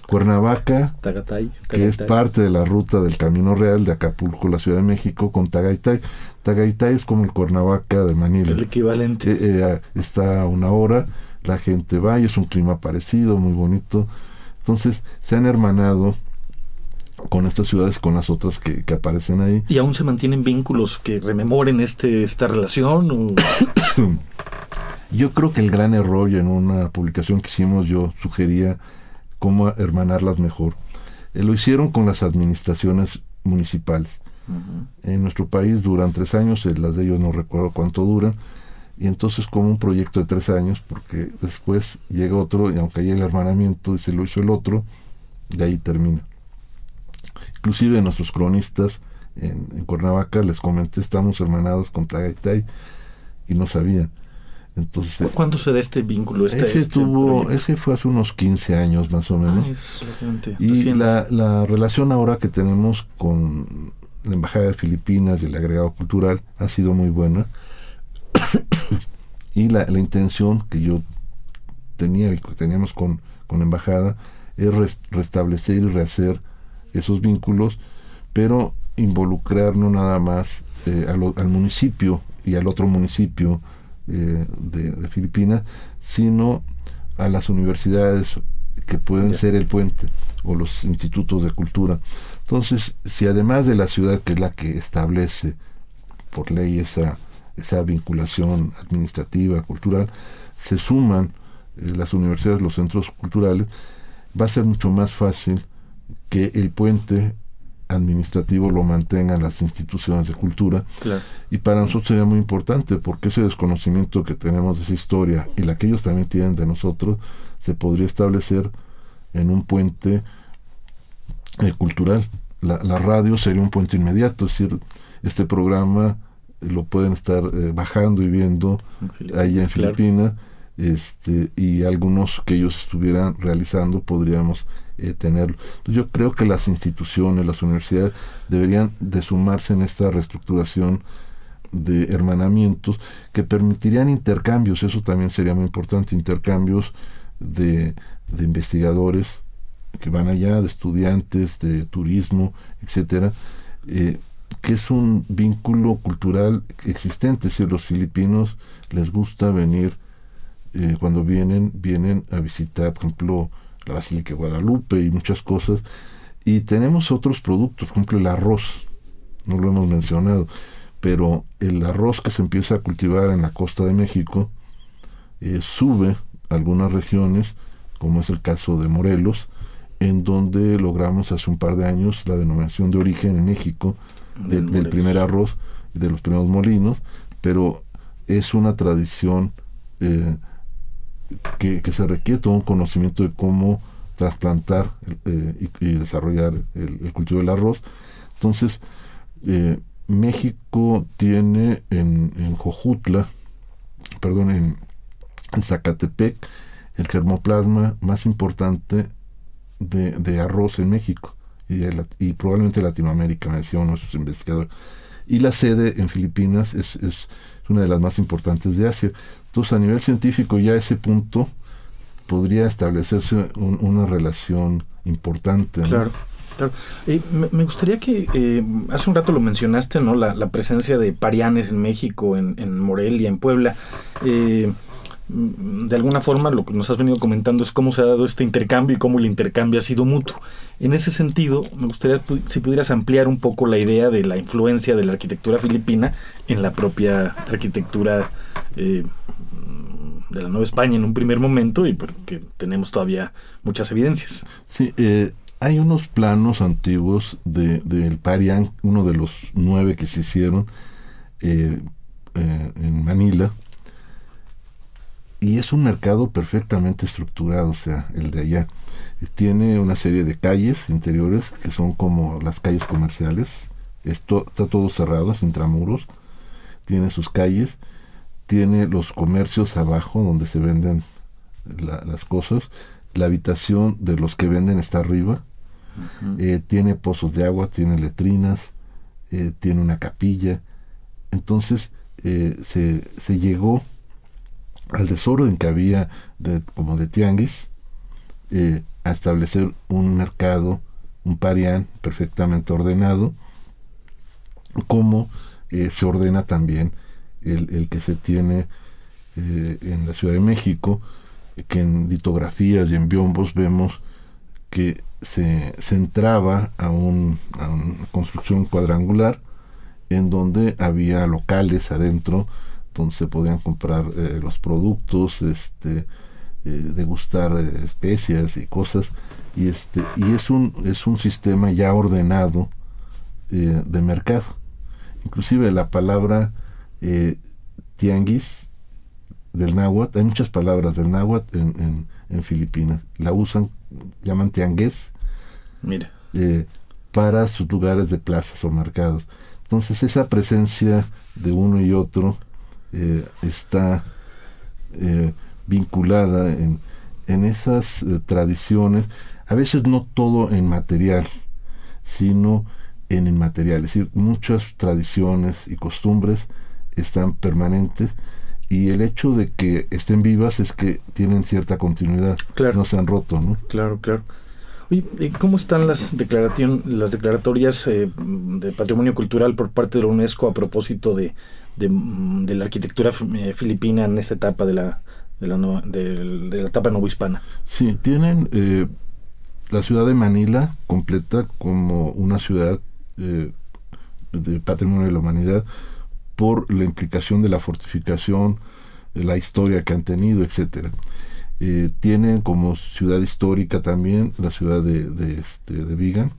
Cuernavaca, Tagaytay, que es parte de la ruta del Camino Real de Acapulco, la Ciudad de México, con Tagaytay. Tagaytay es como el Cuernavaca de Manila. El equivalente. Está a una hora, la gente va y es un clima parecido, muy bonito. Entonces se han hermanado con estas ciudades, con las otras que aparecen ahí. ¿Y aún se mantienen vínculos que rememoren esta relación? ¿O? Yo creo que el gran error, y en una publicación que hicimos yo sugería cómo hermanarlas mejor. Lo hicieron con las administraciones municipales. Uh-huh. En nuestro país duran 3 años, las de ellos no recuerdo cuánto duran, y entonces como un proyecto de 3 años, porque después llega otro, y aunque haya el hermanamiento, dice lo hizo el otro, y ahí termina. Inclusive nuestros cronistas en Cuernavaca les comenté, estamos hermanados con Tagaytay, y no sabían. Entonces, ¿cuándo se da este vínculo? Ese fue hace unos 15 años más o menos. Y la relación ahora que tenemos con la Embajada de Filipinas y el agregado cultural ha sido muy buena. Y la intención que yo tenía y que teníamos con la Embajada es restablecer y rehacer esos vínculos, pero involucrar no nada más al municipio y al otro municipio de Filipinas, sino a las universidades que pueden ser el puente, o los institutos de cultura. Entonces, si además de la ciudad, que es la que establece por ley esa vinculación administrativa, cultural, se suman las universidades, los centros culturales, va a ser mucho más fácil que el puente administrativo lo mantengan las instituciones de cultura. Claro. Y para nosotros sería muy importante, porque ese desconocimiento que tenemos de esa historia y la que ellos también tienen de nosotros, se podría establecer en un puente cultural. La radio sería un puente inmediato, es decir, este programa lo pueden estar bajando y viendo allá en Filipinas, y algunos que ellos estuvieran realizando podríamos tenerlo. Entonces, yo creo que las instituciones, las universidades deberían de sumarse en esta reestructuración de hermanamientos que permitirían intercambios. Eso también sería muy importante, intercambios de investigadores que van allá, de estudiantes, de turismo, etcétera, que es un vínculo cultural existente. Si los filipinos les gusta venir, cuando vienen a visitar, por ejemplo, la Basílica de Guadalupe y muchas cosas, y tenemos otros productos, por ejemplo el arroz, no lo hemos mencionado, pero el arroz que se empieza a cultivar en la costa de México sube a algunas regiones, como es el caso de Morelos, en donde logramos hace un par de años la denominación de origen en México del primer arroz y de los primeros molinos, pero es una tradición que se requiere todo un conocimiento de cómo trasplantar y desarrollar el cultivo del arroz. Entonces, México tiene en Jojutla, en Zacatepec, el germoplasma más importante de arroz en México y probablemente Latinoamérica, me decía uno de sus investigadores. Y la sede en Filipinas es una de las más importantes de Asia. Entonces, a nivel científico, ya a ese punto podría establecerse una relación importante, ¿no? Claro. Me gustaría que, hace un rato lo mencionaste, ¿no? La presencia de parianes en México, en Morelia, en Puebla. De alguna forma lo que nos has venido comentando es cómo se ha dado este intercambio y cómo el intercambio ha sido mutuo. En ese sentido, me gustaría si pudieras ampliar un poco la idea de la influencia de la arquitectura filipina en la propia arquitectura de la Nueva España en un primer momento, y porque tenemos todavía muchas evidencias. Sí, hay unos planos antiguos del Parián, uno de los 9 que se hicieron en Manila, y es un mercado perfectamente estructurado, o sea, el de allá. Tiene una serie de calles interiores que son como las calles comerciales. Está todo cerrado, es intramuros. Tiene sus calles, tiene los comercios abajo donde se venden las cosas. La habitación de los que venden está arriba. Uh-huh. Tiene pozos de agua, tiene letrinas, tiene una capilla. Entonces se llegó al desorden que había como de tianguis, a establecer un mercado, un parián perfectamente ordenado, como se ordena también el que se tiene en la Ciudad de México, que en litografías y en biombos vemos que se entraba a una construcción cuadrangular en donde había locales adentro donde se podían comprar los productos, degustar especias y cosas, y es un sistema ya ordenado de mercado. Inclusive la palabra tianguis del náhuatl, hay muchas palabras del náhuatl en Filipinas, la usan, llaman tiangués. Mira. Para sus lugares de plazas o mercados. Entonces esa presencia de uno y otro está vinculada en esas tradiciones, a veces no todo en material, sino en inmaterial. Es decir, muchas tradiciones y costumbres están permanentes, y el hecho de que estén vivas es que tienen cierta continuidad, claro. No se han roto, ¿no? Claro. Oye, ¿cómo están las declaratorias de patrimonio cultural por parte de la UNESCO a propósito de la arquitectura filipina en esta etapa de la etapa novohispana? Sí, tienen la ciudad de Manila completa como una ciudad de patrimonio de la humanidad por la implicación de la fortificación, la historia que han tenido, etcétera. Tienen como ciudad histórica también la ciudad de Vigan,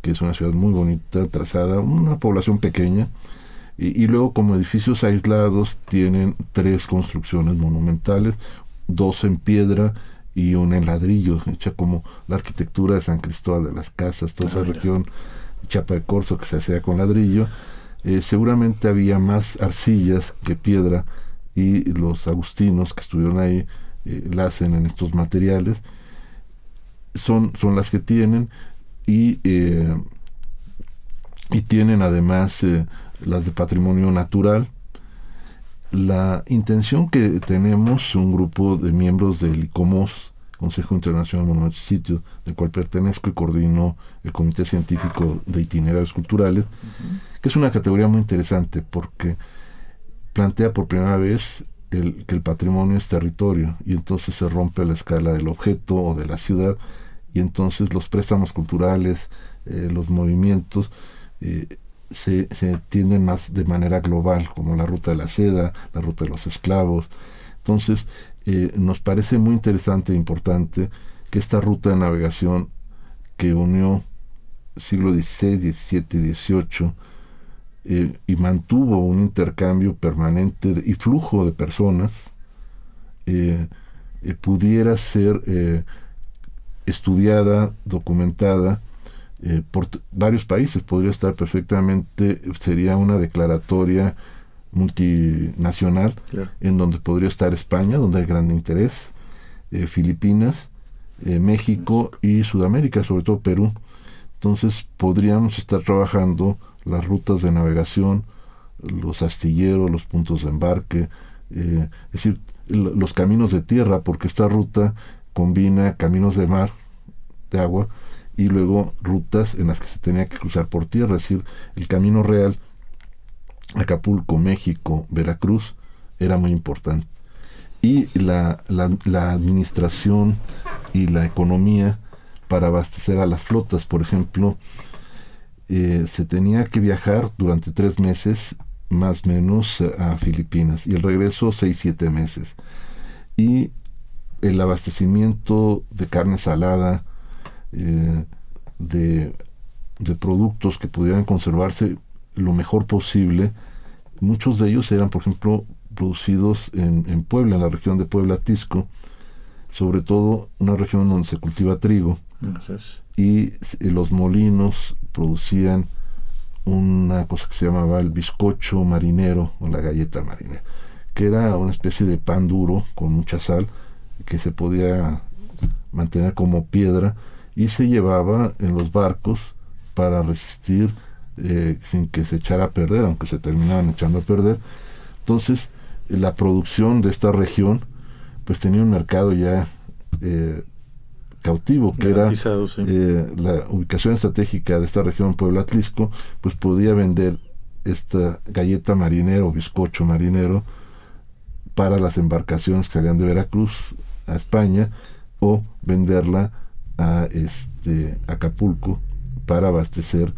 que es una ciudad muy bonita, trazada, una población pequeña, y luego como edificios aislados tienen 3 construcciones monumentales, 2 en piedra y una en ladrillo, hecha como la arquitectura de San Cristóbal de las Casas, toda esa región Chiapa de Corzo que se hacía con ladrillo. Seguramente había más arcillas que piedra, y los agustinos que estuvieron ahí la hacen en estos materiales. Son las que tienen, y tienen además las de patrimonio natural. La intención que tenemos, un grupo de miembros del ICOMOS, Consejo Internacional de Monumentos y Sitios, del cual pertenezco y coordino el Comité Científico de Itinerarios Culturales, que es una categoría muy interesante porque plantea por primera vez que el patrimonio es territorio, y entonces se rompe la escala del objeto o de la ciudad, y entonces los préstamos culturales, los movimientos, se entienden más de manera global, como la ruta de la seda, la ruta de los esclavos. Entonces, nos parece muy interesante e importante que esta ruta de navegación que unió siglo XVI, XVII y XVIII, y mantuvo un intercambio permanente y flujo de personas, pudiera ser estudiada, documentada por varios países. Podría estar perfectamente, sería una declaratoria multinacional, claro, en donde podría estar España, donde hay gran interés, Filipinas, México y Sudamérica, sobre todo Perú. Entonces podríamos estar trabajando las rutas de navegación, los astilleros, los puntos de embarque, es decir, los caminos de tierra, porque esta ruta combina caminos de mar, de agua, y luego rutas en las que se tenía que cruzar por tierra, es decir, el camino real Acapulco, México, Veracruz era muy importante. Y la administración y la economía para abastecer a las flotas, por ejemplo, se tenía que viajar durante 3 meses más o menos a Filipinas, y el regreso 6-7 meses. Y el abastecimiento de carne salada, de productos que pudieran conservarse lo mejor posible, muchos de ellos eran, por ejemplo, producidos en Puebla, en la región de Puebla-Tisco, sobre todo una región donde se cultiva trigo. Entonces, y los molinos producían una cosa que se llamaba el bizcocho marinero o la galleta marinera, que era una especie de pan duro con mucha sal que se podía mantener como piedra, y se llevaba en los barcos para resistir sin que se echara a perder, aunque se terminaban echando a perder. Entonces la producción de esta región pues tenía un mercado ya cautivo, que era sí, la ubicación estratégica de esta región, Puebla-Tlisco, pues podía vender esta galleta marinera o bizcocho marinero para las embarcaciones que salían de Veracruz a España, o venderla a Acapulco para abastecer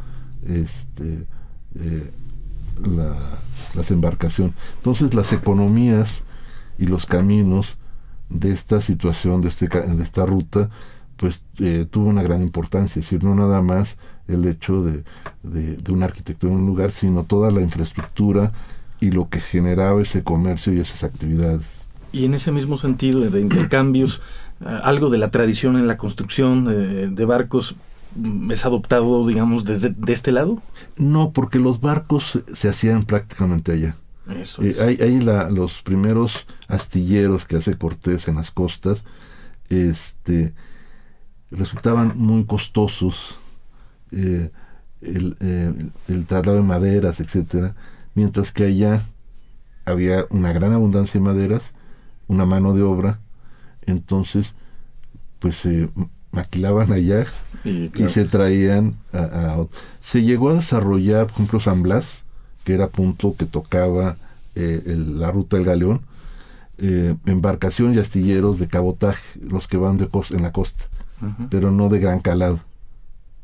las embarcaciones. Entonces las economías y los caminos de esta situación, de esta ruta, pues tuvo una gran importancia. Es decir, no nada más el hecho de una arquitectura en un lugar, sino toda la infraestructura y lo que generaba ese comercio y esas actividades. Y en ese mismo sentido de intercambios, algo de la tradición en la construcción de barcos es adoptado, digamos, de este lado. No, porque los barcos se hacían prácticamente allá. Eso es. Hay los primeros astilleros que hace Cortés en las costas, resultaban muy costosos, el traslado de maderas, etcétera, mientras que allá había una gran abundancia de maderas, una mano de obra. Entonces pues se maquilaban allá y se traían se llegó a desarrollar, por ejemplo, San Blas, que era punto que tocaba la ruta del Galeón, embarcación y astilleros de cabotaje, los que van en la costa, pero no de gran calado,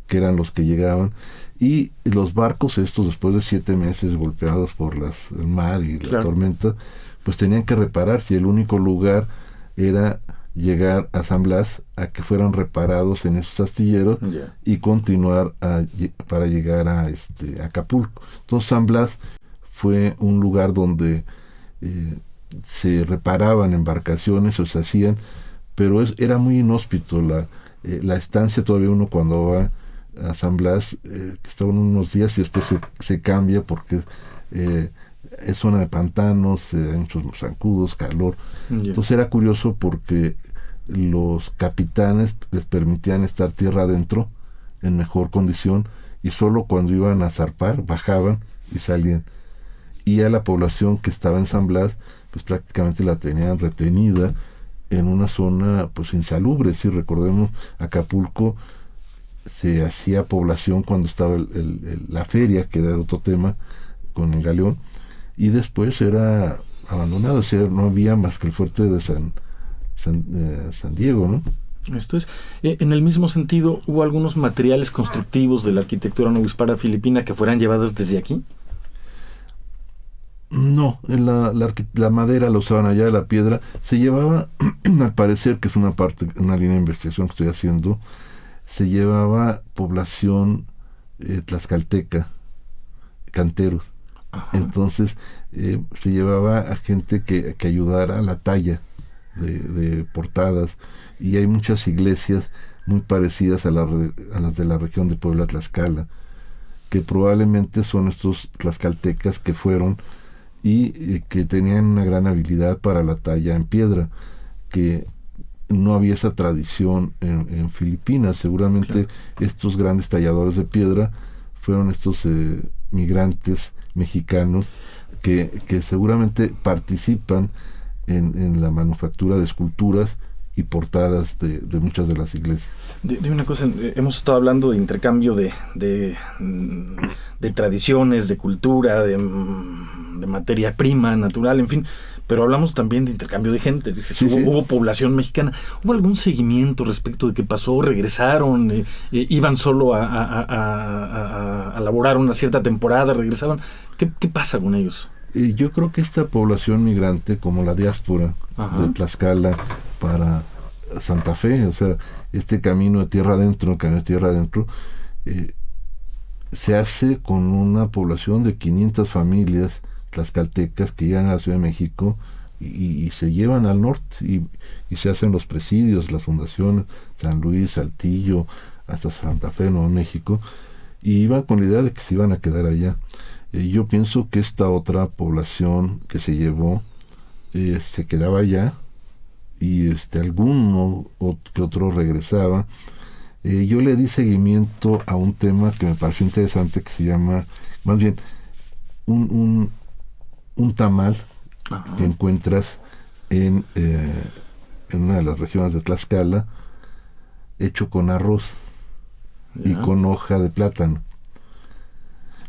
que eran los que llegaban. Y los barcos estos, después de 7 meses golpeados por el mar y la tormenta, pues tenían que repararse, y el único lugar era llegar a San Blas, a que fueran reparados en esos astilleros y continuar para llegar a Acapulco. Entonces San Blas fue un lugar donde se reparaban embarcaciones o se hacían, pero era muy inhóspito la estancia. Todavía uno cuando va a San Blas estaban unos días y después se cambia porque es zona de pantanos, hay muchos zancudos, calor. Entonces era curioso porque los capitanes les permitían estar tierra adentro en mejor condición, y solo cuando iban a zarpar bajaban y salían, y a la población que estaba en San Blas pues prácticamente la tenían retenida en una zona pues insalubre. Si recordemos, Acapulco se hacía población cuando estaba la feria, que era otro tema con el galeón, y después era abandonado. O sea, no había más que el fuerte de San Diego, ¿no? Esto es, en el mismo sentido, ¿hubo algunos materiales constructivos de la arquitectura novohispana filipina que fueran llevadas desde aquí? No, la madera la usaban allá, la piedra se llevaba, al parecer, que es una línea de investigación que estoy haciendo, se llevaba población tlaxcalteca, canteros. Ajá. Entonces se llevaba a gente que ayudara a la talla de portadas, y hay muchas iglesias muy parecidas a las de la región de Puebla, Tlaxcala, que probablemente son estos tlaxcaltecas que fueron y que tenían una gran habilidad para la talla en piedra, que no había esa tradición en Filipinas. Seguramente estos grandes talladores de piedra fueron estos migrantes mexicanos que seguramente participan en la manufactura de esculturas y portadas de muchas de las iglesias. Dime una cosa, hemos estado hablando de intercambio de tradiciones, de cultura, de materia prima, natural, en fin, pero hablamos también de intercambio de gente. Dices, hubo población mexicana. ¿Hubo algún seguimiento respecto de qué pasó? ¿Regresaron? ¿Iban solo a laborar una cierta temporada? ¿Regresaban? ¿Qué pasa con ellos? Yo creo que esta población migrante, como la diáspora de Tlaxcala para Santa Fe, o sea, este camino de tierra adentro, se hace con una población de 500 familias tlaxcaltecas que llegan a la Ciudad de México y se llevan al norte y se hacen los presidios, las fundaciones, San Luis, Saltillo, hasta Santa Fe, Nuevo México, y iban con la idea de que se iban a quedar allá. Yo pienso que esta otra población que se llevó se quedaba allá, y alguno que otro regresaba. Yo le di seguimiento a un tema que me pareció interesante, que se llama, más bien, un tamal que encuentras en una de las regiones de Tlaxcala, hecho con arroz y con hoja de plátano.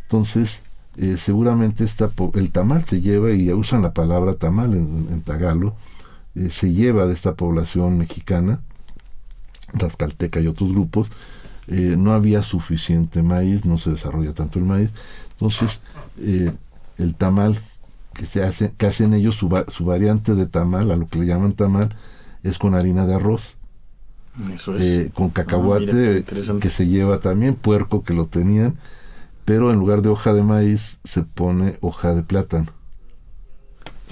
Entonces, seguramente el tamal se lleva, y usan la palabra tamal en tagalo, se lleva de esta población mexicana, tlaxcalteca y otros grupos. No había suficiente maíz, no se desarrolla tanto el maíz. Entonces, el tamal que hacen ellos, su variante de tamal, a lo que le llaman tamal, es con harina de arroz. Eso es. Con cacahuate, que se lleva también, puerco que lo tenían, pero en lugar de hoja de maíz se pone hoja de plátano.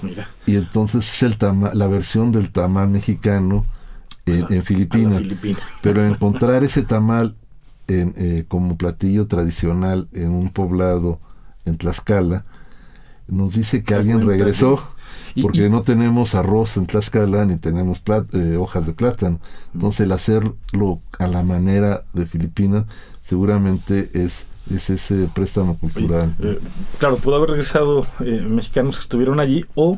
Mira. Y entonces es la versión del tamal mexicano en Filipinas. Pero encontrar ese tamal como platillo tradicional en un poblado en Tlaxcala, nos dice que alguien regresó, porque no tenemos arroz en Tlaxcala ni tenemos hojas de plátano. Entonces el hacerlo a la manera de Filipinas seguramente es ese préstamo cultural. Claro, pudo haber regresado mexicanos que estuvieron allí, o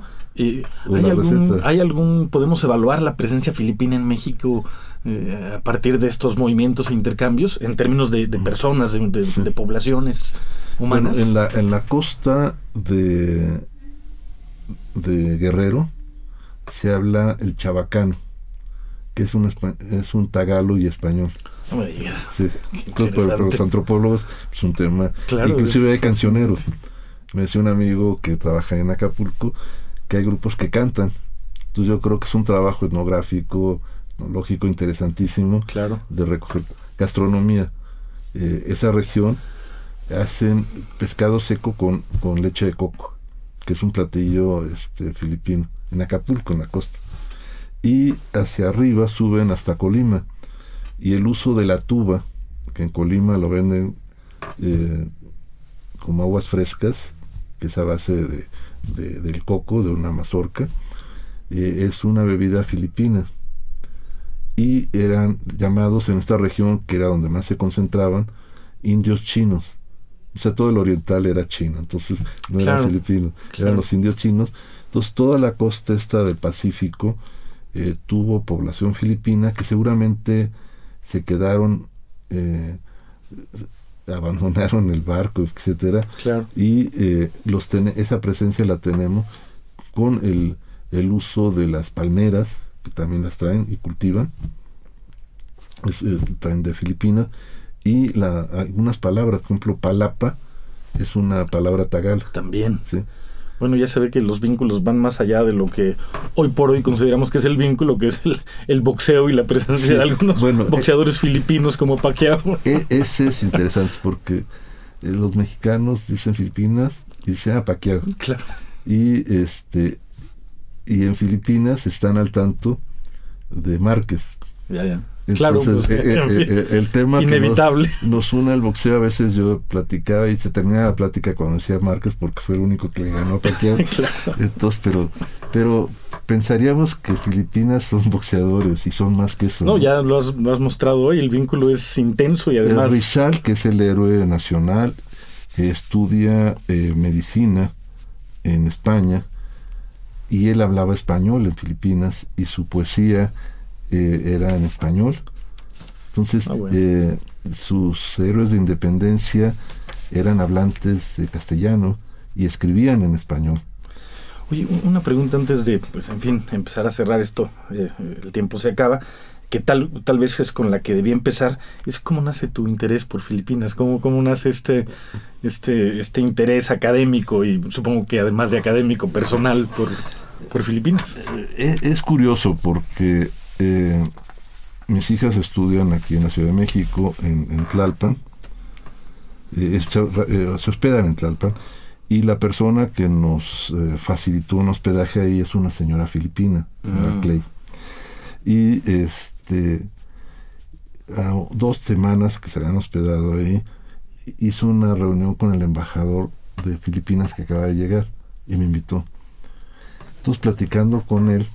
¿hay algún podemos evaluar la presencia filipina en México a partir de estos movimientos e intercambios en términos de personas, de poblaciones humanas? Bueno, en la costa de Guerrero se habla el chabacano, que es un tagalo y español. No me digas. Sí. Entonces, para los antropólogos es un tema. Claro, inclusive hay cancioneros. Me decía un amigo que trabaja en Acapulco que hay grupos que cantan Entonces yo creo que es un trabajo etnográfico, etnológico interesantísimo, Claro. de recoger gastronomía. Esa región hacen pescado seco con leche de coco, que es un platillo filipino, en Acapulco, en la costa. Y hacia arriba suben hasta Colima, y el uso de la tuba, que en Colima lo venden como aguas frescas, que es a base del coco, de una mazorca, es una bebida filipina, y eran llamados en esta región, que era donde más se concentraban, indios chinos. O sea, todo el oriental era chino, entonces no eran filipinos, eran los indios chinos. Entonces toda la costa esta del Pacífico tuvo población filipina, que seguramente se quedaron, abandonaron el barco, etcétera. Claro. Y esa presencia la tenemos con el uso de las palmeras, que también las traen y cultivan, traen de Filipinas, y algunas palabras, por ejemplo, palapa es una palabra tagala. También. ¿Sí? Bueno, ya se ve que los vínculos van más allá de lo que hoy por hoy consideramos que es el vínculo, que es el boxeo y la presencia de algunos boxeadores filipinos como Pacquiao. Ese es interesante porque los mexicanos dicen Filipinas y dicen Pacquiao. Claro. Y en Filipinas están al tanto de Márquez. Ya. Entonces, claro, pues, el tema inevitable. que nos une al boxeo, a veces yo platicaba y se terminaba la plática cuando decía Márquez, porque fue el único que le ganó a Pacquiao. Claro. Entonces, pero pensaríamos que Filipinas son boxeadores y son más que eso. No, ya lo has mostrado hoy, el vínculo es intenso y además... Rizal, que es el héroe nacional, estudia medicina en España, y él hablaba español en Filipinas, y su poesía era en español. Entonces, bueno. Sus héroes de independencia eran hablantes de castellano y escribían en español. Oye, una pregunta antes de, pues, en fin, empezar a cerrar esto. El tiempo se acaba. Que tal vez es con la que debía empezar. Es cómo nace tu interés por Filipinas, cómo nace este interés académico, y supongo que además de académico, personal por Filipinas. Es curioso porque mis hijas estudian aquí en la Ciudad de México, en Tlalpan, se hospedan en Tlalpan, y la persona que nos facilitó un hospedaje ahí es una señora filipina, señora Clay. Y a 2 semanas que se habían hospedado ahí, hizo una reunión con el embajador de Filipinas que acaba de llegar y me invitó. Entonces, platicando con él,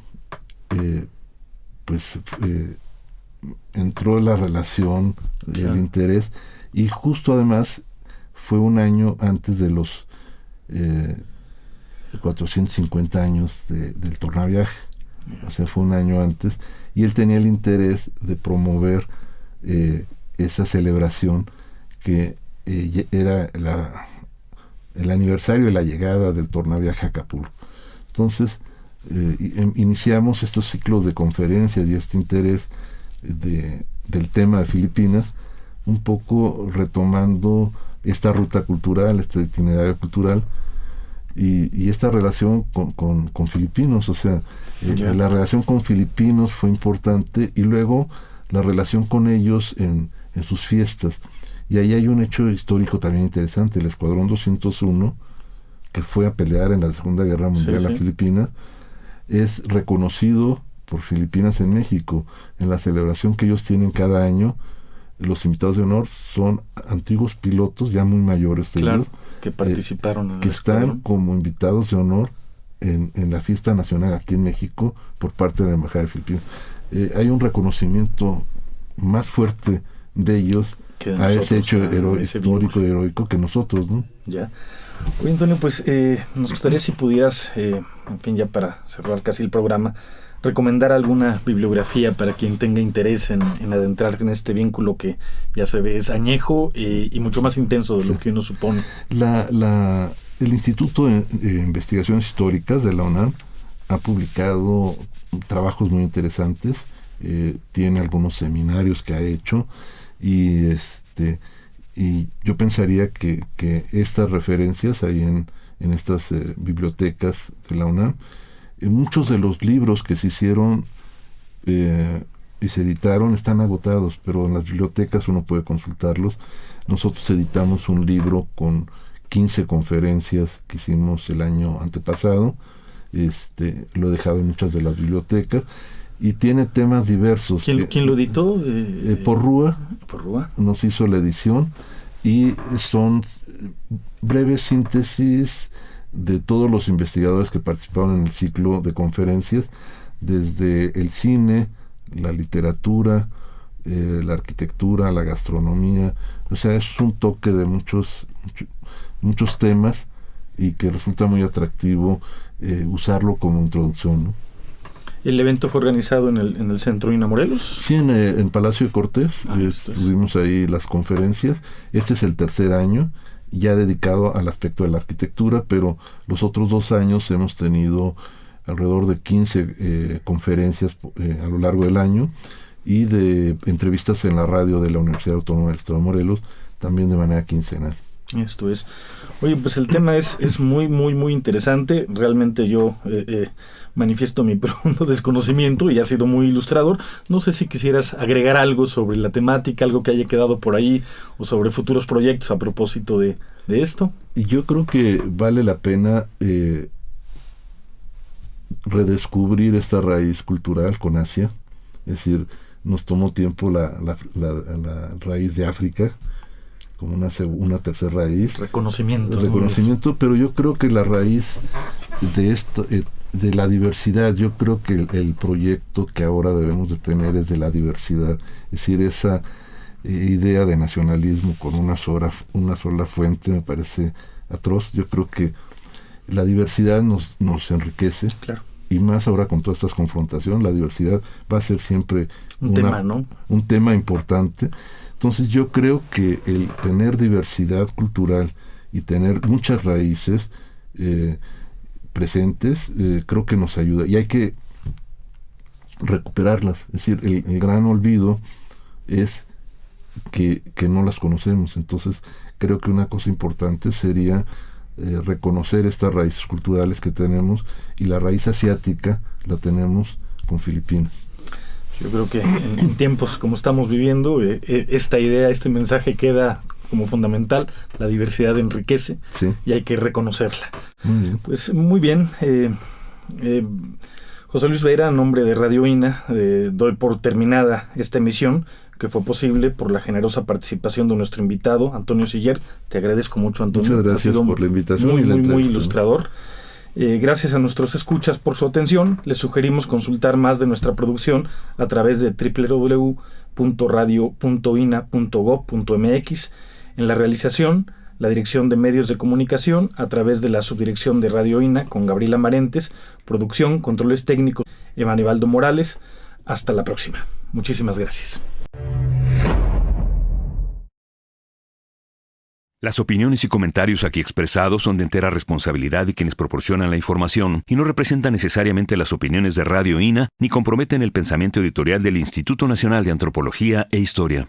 entró la relación, el interés, y justo además fue un año antes de los 450 años del tornaviaje. O sea, fue un año antes, y él tenía el interés de promover esa celebración que era el aniversario de la llegada del tornaviaje a Acapulco. Entonces, iniciamos estos ciclos de conferencias y este interés del tema de Filipinas, un poco retomando esta ruta cultural, este itinerario cultural, y esta relación con filipinos. O sea, la relación con filipinos fue importante, y luego la relación con ellos en sus fiestas. Y ahí hay un hecho histórico también interesante. El Escuadrón 201, que fue a pelear en la Segunda Guerra Mundial a Filipinas, es reconocido por Filipinas en México. En la celebración que ellos tienen cada año, los invitados de honor son antiguos pilotos ya muy mayores de ellos, que participaron en que están como invitados de honor en la fiesta nacional aquí en México por parte de la Embajada de Filipinas. Hay un reconocimiento más fuerte de ellos a ese hecho histórico y heroico que nosotros, ¿no? Ya. Oye, Antonio, pues nos gustaría, si pudieras, en fin, ya para cerrar casi el programa, recomendar alguna bibliografía para quien tenga interés en adentrar en este vínculo que ya se ve es añejo y mucho más intenso de lo que uno supone. El Instituto de Investigaciones Históricas de la UNAM ha publicado trabajos muy interesantes, tiene algunos seminarios que ha hecho, y yo pensaría que estas referencias ahí en estas bibliotecas de la UNAM Muchos de los libros que se hicieron y se editaron están agotados, pero en las bibliotecas uno puede consultarlos. Nosotros editamos un libro con 15 conferencias que hicimos el año antepasado. Lo he dejado en muchas de las bibliotecas y tiene temas diversos. ¿Quién lo editó? Porrúa. Porrúa Nos hizo la edición y son breves síntesis de todos los investigadores que participaron en el ciclo de conferencias, desde el cine, la literatura, la arquitectura, la gastronomía. O sea, es un toque de muchos temas y que resulta muy atractivo usarlo como introducción, ¿no? ¿El evento fue organizado en el Centro INA Morelos? Sí, en Palacio de Cortés. Tuvimos ahí las conferencias. Este es el tercer año, ya dedicado al aspecto de la arquitectura, pero los otros 2 años hemos tenido alrededor de 15 conferencias a lo largo del año y de entrevistas en la radio de la Universidad Autónoma del Estado de Morelos, también de manera quincenal. Esto es. Oye, pues el tema es muy, muy, muy interesante. Realmente yo manifiesto mi profundo desconocimiento y ha sido muy ilustrador. No sé si quisieras agregar algo sobre la temática, algo que haya quedado por ahí, o sobre futuros proyectos a propósito de esto. Y yo creo que vale la pena redescubrir esta raíz cultural con Asia. Es decir, nos tomó tiempo la raíz de África como una tercera raíz. Reconocimiento, pero yo creo que la raíz de esto, de la diversidad, yo creo que el proyecto que ahora debemos de tener es de la diversidad. Es decir, esa idea de nacionalismo con una sola fuente me parece atroz. Yo creo que la diversidad nos enriquece. Claro. Y más ahora con todas estas confrontaciones, la diversidad va a ser siempre un tema importante. Entonces yo creo que el tener diversidad cultural y tener muchas raíces presentes, creo que nos ayuda. Y hay que recuperarlas. Es decir, el gran olvido es que no las conocemos. Entonces creo que una cosa importante sería reconocer estas raíces culturales que tenemos, y la raíz asiática la tenemos con Filipinas. Yo creo que en tiempos como estamos viviendo, esta idea, este mensaje queda como fundamental. La diversidad enriquece, sí, y hay que reconocerla. Muy bien. Pues muy bien. José Luis Vera, en nombre de Radio INA, doy por terminada esta emisión, que fue posible por la generosa participación de nuestro invitado, Antonio Siller. Te agradezco mucho, Antonio. Muchas gracias por la invitación. Muy ilustrador. Gracias a nuestros escuchas por su atención. Les sugerimos consultar más de nuestra producción a través de www.radio.ina.gov.mx. En la realización, la Dirección de Medios de Comunicación, a través de la Subdirección de Radio INA, con Gabriela Marentes. Producción, controles técnicos, Evanibaldo Morales. Hasta la próxima. Muchísimas gracias. Las opiniones y comentarios aquí expresados son de entera responsabilidad de quienes proporcionan la información y no representan necesariamente las opiniones de Radio INA ni comprometen el pensamiento editorial del Instituto Nacional de Antropología e Historia.